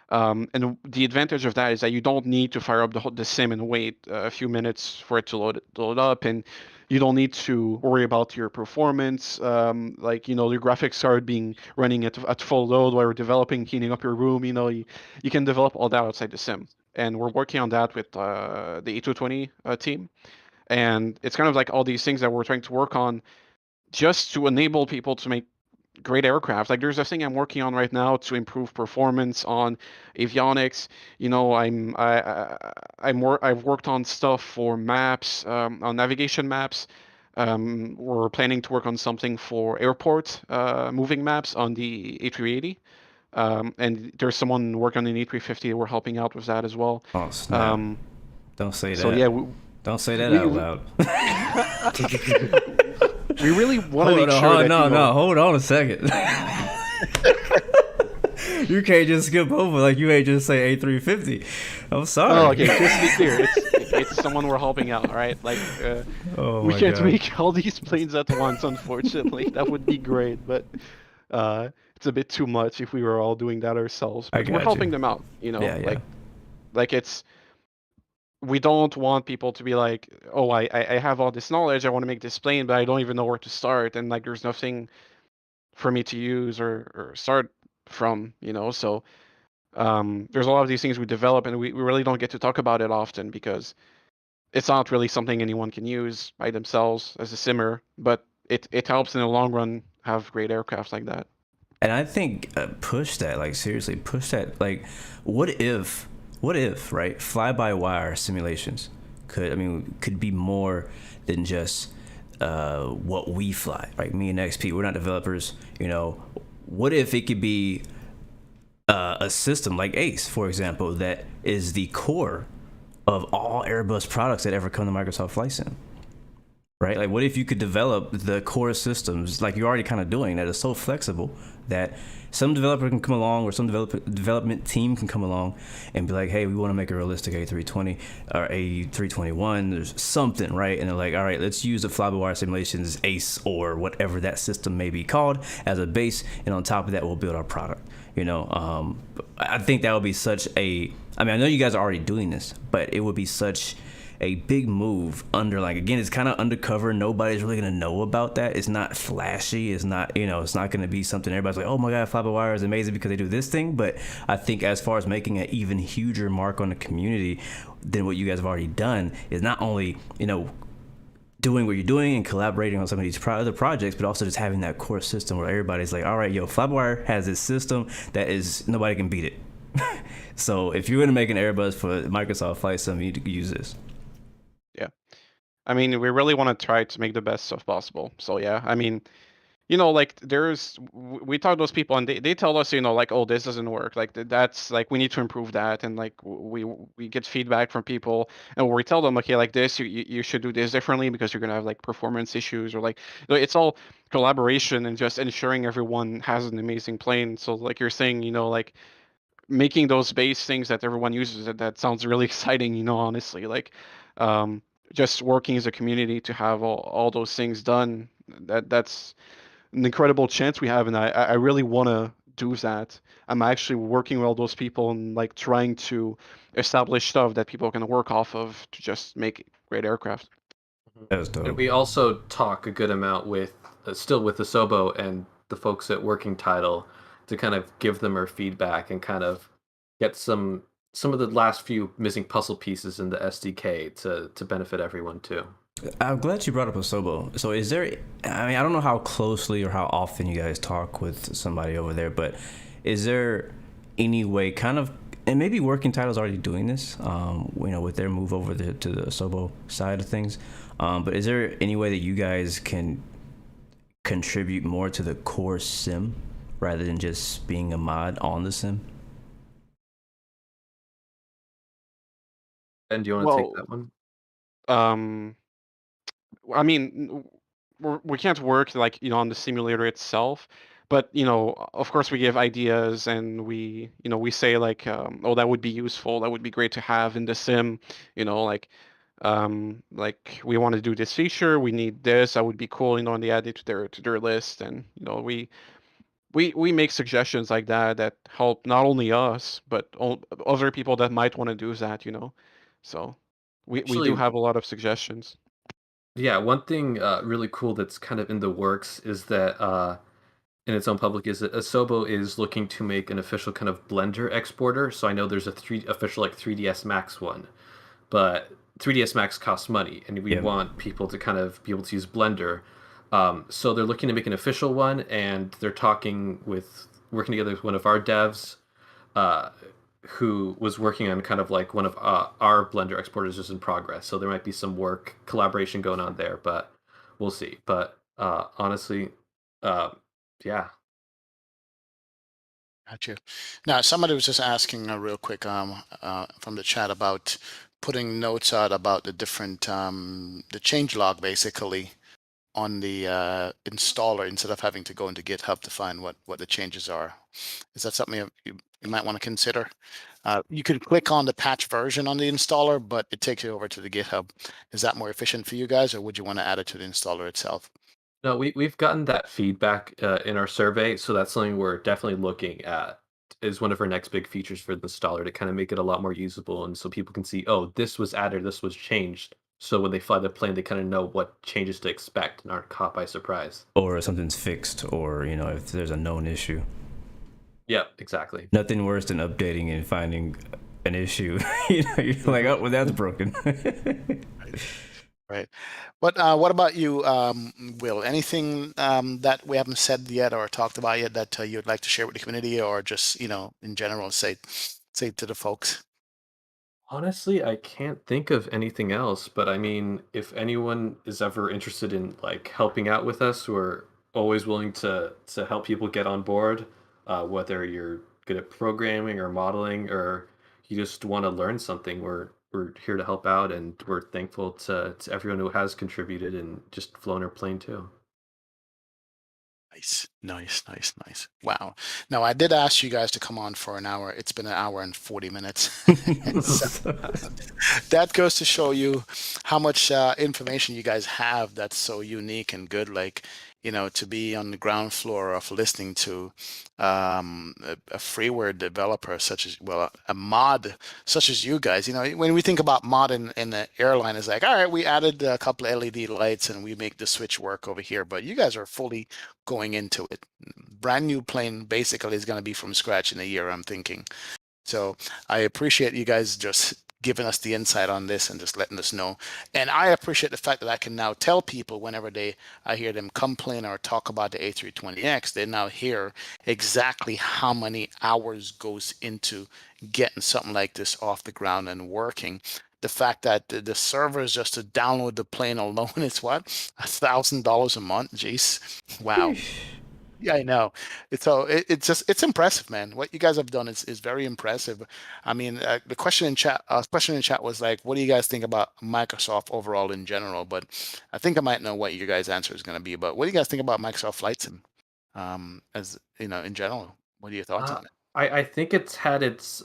And the advantage of that is that you don't need to fire up the sim and wait a few minutes for it to load up, and you don't need to worry about your performance, the graphics card being running at full load while you're developing, heating up your room. You can develop all that outside the sim, and we're working on that with the A220 team. And it's kind of like all these things that we're trying to work on just to enable people to make great aircraft. Like, there's a thing I'm working on right now to improve performance on avionics. I've worked on stuff for maps, on navigation maps. We're planning to work on something for airport moving maps on the A380. And there's someone working on the A350. We're helping out with that as well. Oh, snap. Don't say that. So yeah, don't say that out loud. We really want to make sure that hold on a second. You can't just skip over like you ain't just say A350. I'm sorry. Oh, okay. Just to be clear, it's someone we're helping out. All right, we can't make all these planes at once. Unfortunately, that would be great, but it's a bit too much if we were all doing that ourselves. But we're helping them out. It's. We don't want people to be like, oh, I have all this knowledge, I want to make this plane, but I don't even know where to start, and there's nothing for me to use or start from, So there's a lot of these things we develop, and we really don't get to talk about it often because it's not really something anyone can use by themselves as a simmer, but it helps in the long run have great aircraft like that. And I think push that, seriously, push that. What if, right, fly-by-wire simulations could be more than just what we fly, right? Me and XP, we're not developers, What if it could be a system like ACE, for example, that is the core of all Airbus products that ever come to Microsoft Flight Sim, right? What if you could develop the core systems like you're already kind of doing that is so flexible that some developer can come along or some development team can come along and be like, hey, we want to make a realistic A320 or A321. There's something, right? And they're like, all right, let's use the fly-by-wire simulations ACE or whatever that system may be called as a base. And on top of that, we'll build our product. I think that would be I know you guys are already doing this, but it would be such a big move again, it's kind of undercover. Nobody's really going to know about that. It's not flashy. It's not, it's not going to be something everybody's like, oh my God, fly-by-wire is amazing because they do this thing. But I think as far as making an even huger mark on the community than what you guys have already done is not only, doing what you're doing and collaborating on some of these other projects, but also just having that core system where everybody's like, all right, fly-by-wire has this system that is, nobody can beat it. So if you're going to make an Airbus for Microsoft Flight Sim, you need to use this. Yeah. We really want to try to make the best stuff possible. So yeah, like we talk to those people and they tell us, like, oh, this doesn't work. Like that's like we need to improve that, and like we get feedback from people, and we tell them, okay, like this, you should do this differently because you're gonna have like performance issues, or like it's all collaboration and just ensuring everyone has an amazing plane. So like you're saying, like making those base things that everyone uses, that sounds really exciting, honestly. Like um just working as a community to have all those things done, that's an incredible chance we have, and I really want to do that. I'm actually working with all those people and like trying to establish stuff that people can work off of to just make great aircraft. That's And dope. we also talk a good amount with still with the Sobo and the folks at Working Title to kind of give them our feedback and kind of get some of the last few missing puzzle pieces in the SDK to benefit everyone too. I'm glad you brought up Asobo. So is there, I mean, I don't know how closely or how often you guys talk with somebody over there, but is there any way kind of, and maybe Working Title's already doing this, with their move over to the Asobo side of things. But is there any way that you guys can contribute more to the core sim rather than just being a mod on the sim? And do you want to take Well, that one? um, I mean, we can't work like on the simulator itself, but of course we give ideas, and we say like, oh, that would be useful, that would be great to have in the sim, like we want to do this feature, we need this, that would be cool, and they add it to their list, and we make suggestions like that help not only us but other people that might want to do that. So we do Actually, have a lot of suggestions. yeah, one thing really cool that's kind of in the works is that in its own public is that Asobo is looking to make an official kind of Blender exporter. So I know there's a official like 3ds Max one, but 3ds Max costs money, and we Yeah. want people to kind of be able to use Blender. So they're looking to make an official one, and they're working together with one of our devs, uh, who was working on kind of like one of our Blender exporters is in progress. So there might be some work collaboration going on there, but we'll see. But honestly, uh, yeah. Gotcha. Now, somebody was just asking real quick from the chat about putting notes out about the different the change log basically on the installer instead of having to go into GitHub to find what the changes are. Is that something you might want to consider? You could click on the patch version on the installer, but it takes you over to the GitHub. Is that more efficient for you guys, or would you want to add it to the installer itself? No, we've gotten that feedback in our survey, so that's something we're definitely looking at is one of our next big features for the installer to kind of make it a lot more usable, and so people can see, oh, this was added, this was changed. So when they fly the plane, they kind of know what changes to expect and aren't caught by surprise. Or if something's fixed, or if there's a known issue. Yep, exactly. Nothing worse than updating and finding an issue. You're like, oh, well, that's broken. Right. But what about you, Will? Anything that we haven't said yet or talked about yet that you'd like to share with the community, or just in general, say to the folks? Honestly, I can't think of anything else, but I mean, if anyone is ever interested in like helping out with us, we're always willing to help people get on board, whether you're good at programming or modeling or you just want to learn something, we're here to help out, and we're thankful to everyone who has contributed and just flown our plane too. Nice, nice, nice, nice. Wow. Now, I did ask you guys to come on for an hour. It's been an hour and 40 minutes. So that goes to show you how much information you guys have that's so unique and good. Like, to be on the ground floor of listening to a freeware developer such as, well, a mod such as you guys. When we think about mod in the airline, it's like, all right, we added a couple of LED lights and we make the switch work over here. But you guys are fully going into it. Brand new plane basically is going to be from scratch in a year, I'm thinking. So I appreciate you guys just giving us the insight on this and just letting us know. And I appreciate the fact that I can now tell people whenever I hear them complain or talk about the A320X, they now hear exactly how many hours goes into getting something like this off the ground and working. the fact that the servers just to download the plane alone is what, $1,000 a month. Jeez, wow. Yeah, I know. It's impressive, man. What you guys have done is very impressive. I mean, the question in chat was like, what do you guys think about Microsoft overall in general? But I think I might know what your guys' answer is going to be. But what do you guys think about Microsoft Flight Sim, as you know, in general? What are your thoughts on it? I think it's had its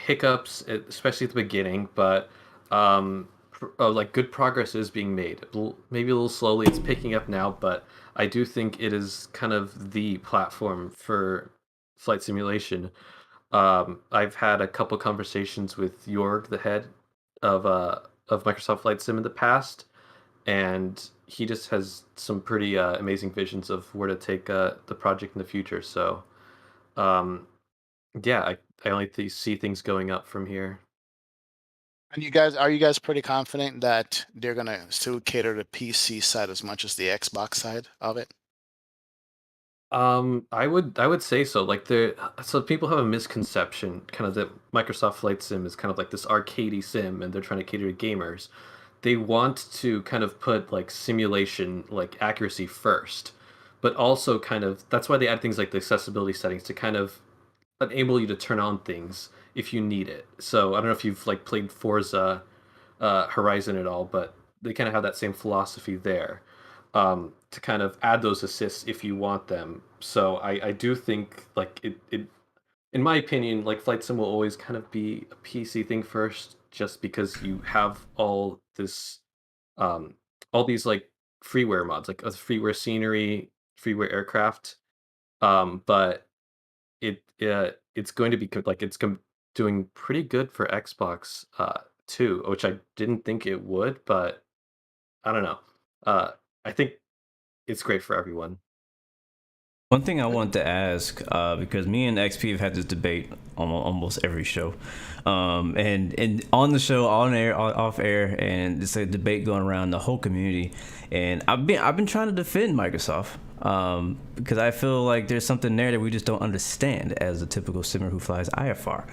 hiccups, especially at the beginning, but like good progress is being made. Maybe a little slowly. It's picking up now, but I do think it is kind of the platform for flight simulation. I've had a couple conversations with Jorg, the head of Microsoft Flight Sim in the past, and he just has some pretty amazing visions of where to take the project in the future. So, yeah, I only see things going up from here. And are you guys pretty confident that they're gonna still cater the PC side as much as the Xbox side of it? I would say so. Like so people have a misconception, kind of that Microsoft Flight Sim is kind of like this arcadey sim, and they're trying to cater to gamers. They want to kind of put like simulation, like accuracy first, but also kind of that's why they add things like the accessibility settings to kind of enable you to turn on things if you need it. So I don't know if you've like played Forza Horizon at all, but they kind of have that same philosophy there, to kind of add those assists if you want them. So I do think like it in my opinion, like Flight Sim will always kind of be a PC thing first, just because you have um all these like freeware mods, like a freeware scenery, freeware aircraft. But it's going to be like doing pretty good for Xbox too, which I didn't think it would, but I don't know. I think it's great for everyone. One thing I wanted to ask, because me and XP have had this debate on almost every show, and on the show, on air, off air, and it's a debate going around the whole community. And I've been trying to defend Microsoft, because I feel like there's something there that we just don't understand as a typical simmer who flies IFR.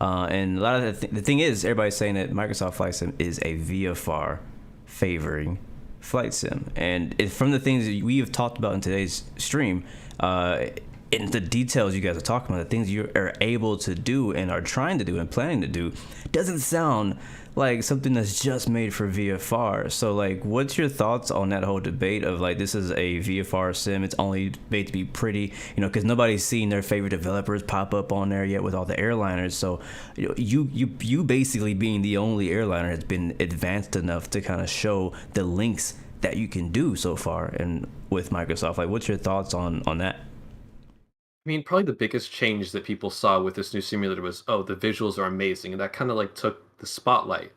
And a lot of the thing is, everybody's saying that Microsoft Flight Sim is a VFR favoring flight sim, and from the things that we have talked about in today's stream, in the details you guys are talking about, the things you are able to do and are trying to do and planning to do, doesn't sound like something that's just made for VFR. So like, what's your thoughts on that whole debate of like, this is a VFR sim, it's only made to be pretty, because nobody's seen their favorite developers pop up on there yet with all the airliners. So you basically being the only airliner has been advanced enough to kind of show the links that you can do so far. And with Microsoft, like, what's your thoughts on that? I mean, probably the biggest change that people saw with this new simulator was, oh, the visuals are amazing, and that kind of like took the spotlight.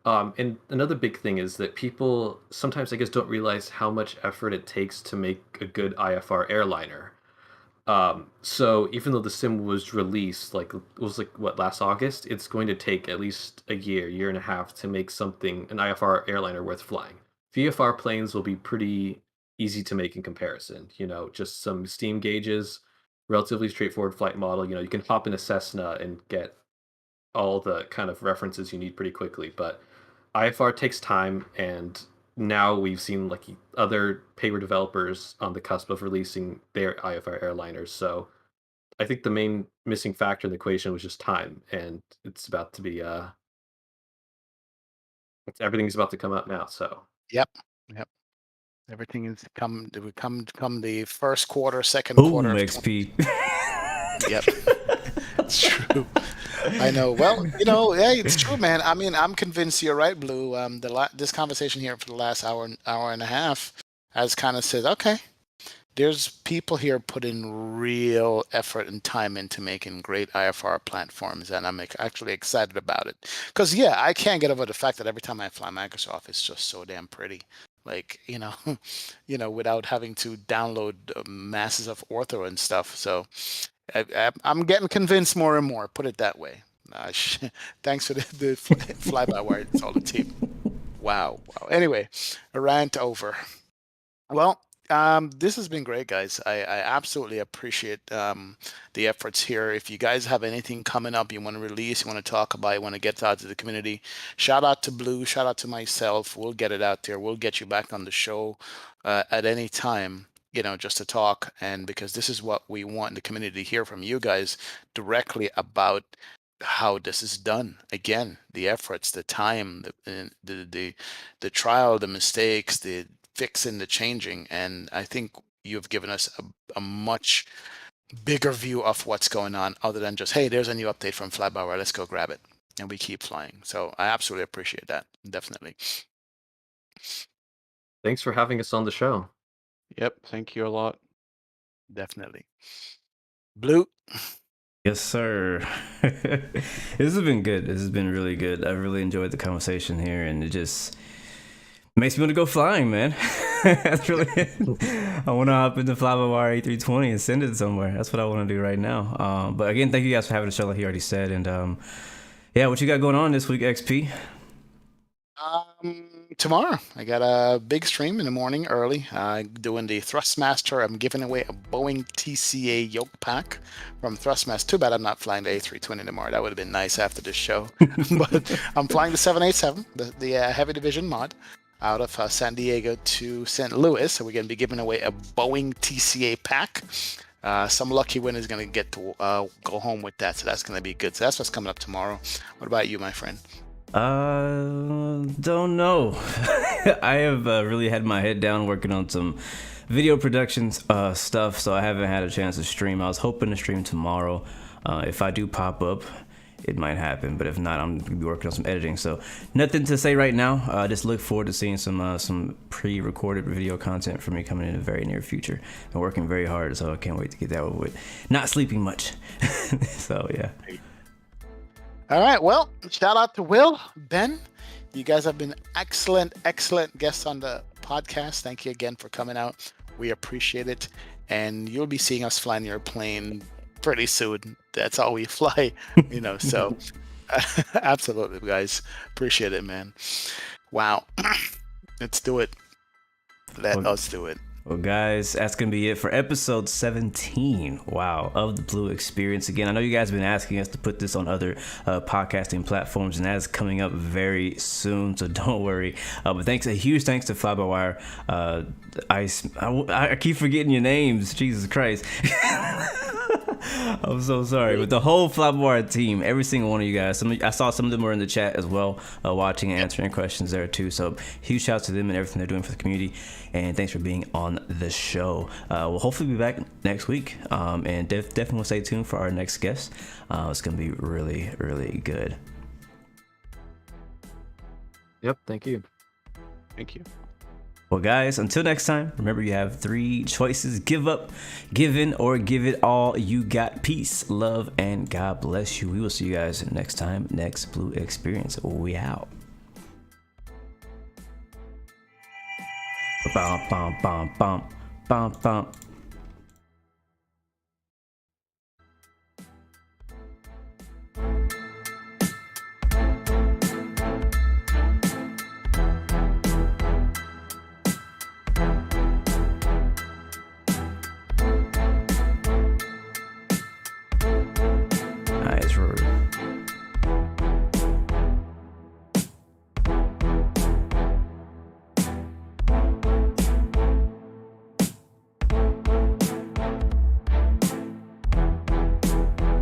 And another big thing is that people sometimes, I guess, don't realize how much effort it takes to make a good IFR airliner. So even though the sim was released, like it was like what, last August, it's going to take at least a year and a half to make an IFR airliner worth flying. VFR planes will be pretty easy to make in comparison. Just some steam gauges, relatively straightforward flight model. You can hop in a Cessna and get all the kind of references you need pretty quickly. But IFR takes time, and now we've seen like other paper developers on the cusp of releasing their IFR airliners. So I think the main missing factor in the equation was just time, and it's about to be everything's about to come up now. So Yep. Yep. Everything is come the first quarter, second Boom, quarter of XP. Yep. It's true. I know. Well, yeah, it's true, man. I mean, I'm convinced you're right, Blue. This conversation here for the last hour and a half has kind of said, okay, there's people here putting real effort and time into making great IFR platforms, and I'm actually excited about it. Because yeah, I can't get over the fact that every time I fly Microsoft, it's just so damn pretty. Like, without having to download masses of ortho and stuff. So I'm getting convinced more and more. Put it that way. Thanks for the fly-by-wire. It's all the team. Wow. Anyway, a rant over. Well, This has been great, guys. I absolutely appreciate the efforts here. If you guys have anything coming up you want to release, you want to talk about, you want to get out to the community, shout out to Blue, shout out to myself. We'll get it out there. We'll get you back on the show at any time, just to talk. And because this is what we want in the community to hear from you guys directly about how this is done. Again, the efforts, the time, the trial, the mistakes, the fixing, the changing. And I think you've given us a much bigger view of what's going on, other than just, hey, there's a new update from FlyByWire, let's go grab it, and we keep flying. So I absolutely appreciate that. Definitely. Thanks for having us on the show. Yep, thank you a lot. Definitely. Blue. Yes, sir. This has been good. This has been really good. I really enjoyed the conversation here, and it just makes me want to go flying, man. That's really it. I want to hop into FlyByWire A320 and send it somewhere. That's what I want to do right now. But again, thank you guys for having the show, like he already said. And yeah, what you got going on this week, XP? Tomorrow I got a big stream in the morning early, doing the Thrustmaster. I'm giving away a Boeing TCA yoke pack from Thrustmaster. Too bad I'm not flying the A320 tomorrow. That would have been nice after this show. But I'm flying the 787, the heavy division mod, out of San Diego to St. Louis. So we're going to be giving away a Boeing TCA pack. Some lucky winner is going to get to go home with that. So that's going to be good. So that's what's coming up tomorrow. What about you, my friend? Don't know. I have really had my head down working on some video production stuff, so I haven't had a chance to stream. I was hoping to stream tomorrow. If I do pop up, it might happen, but if not, I'm gonna be working on some editing. So nothing to say right now. Just look forward to seeing some pre-recorded video content from me coming in the very near future. I'm working very hard, so I can't wait to get that over with. Not sleeping much. So yeah. All right. Well, shout out to Will, Ben. You guys have been excellent guests on the podcast. Thank you again for coming out. We appreciate it. And you'll be seeing us flying your plane pretty soon. That's all we fly, so absolutely, guys. Appreciate it, man. Wow. Let's do it. Let us do it. Well, guys, that's going to be it for episode 17, wow, of the Blu-XPerience. Again, I know you guys have been asking us to put this on other podcasting platforms, and that is coming up very soon, so don't worry. But a huge thanks to FlyByWire. I keep forgetting your names, Jesus Christ. I'm so sorry, but the whole FlyByWire team, every single one of you guys. I saw some of them were in the chat as well, watching and answering questions there too. So huge shout out to them and everything they're doing for the community. And thanks for being on the show. We'll hopefully be back next week, and definitely will stay tuned for our next guest. It's gonna be really, really good. Yep, thank you. Thank you. Well, guys, until next time, remember you have 3 choices: give up, give in, or give it all you got. Peace, love, and God bless you. We will see you guys next time, next Blu-XPerience. We out. Bum, bum, bum, bum, bum, bum.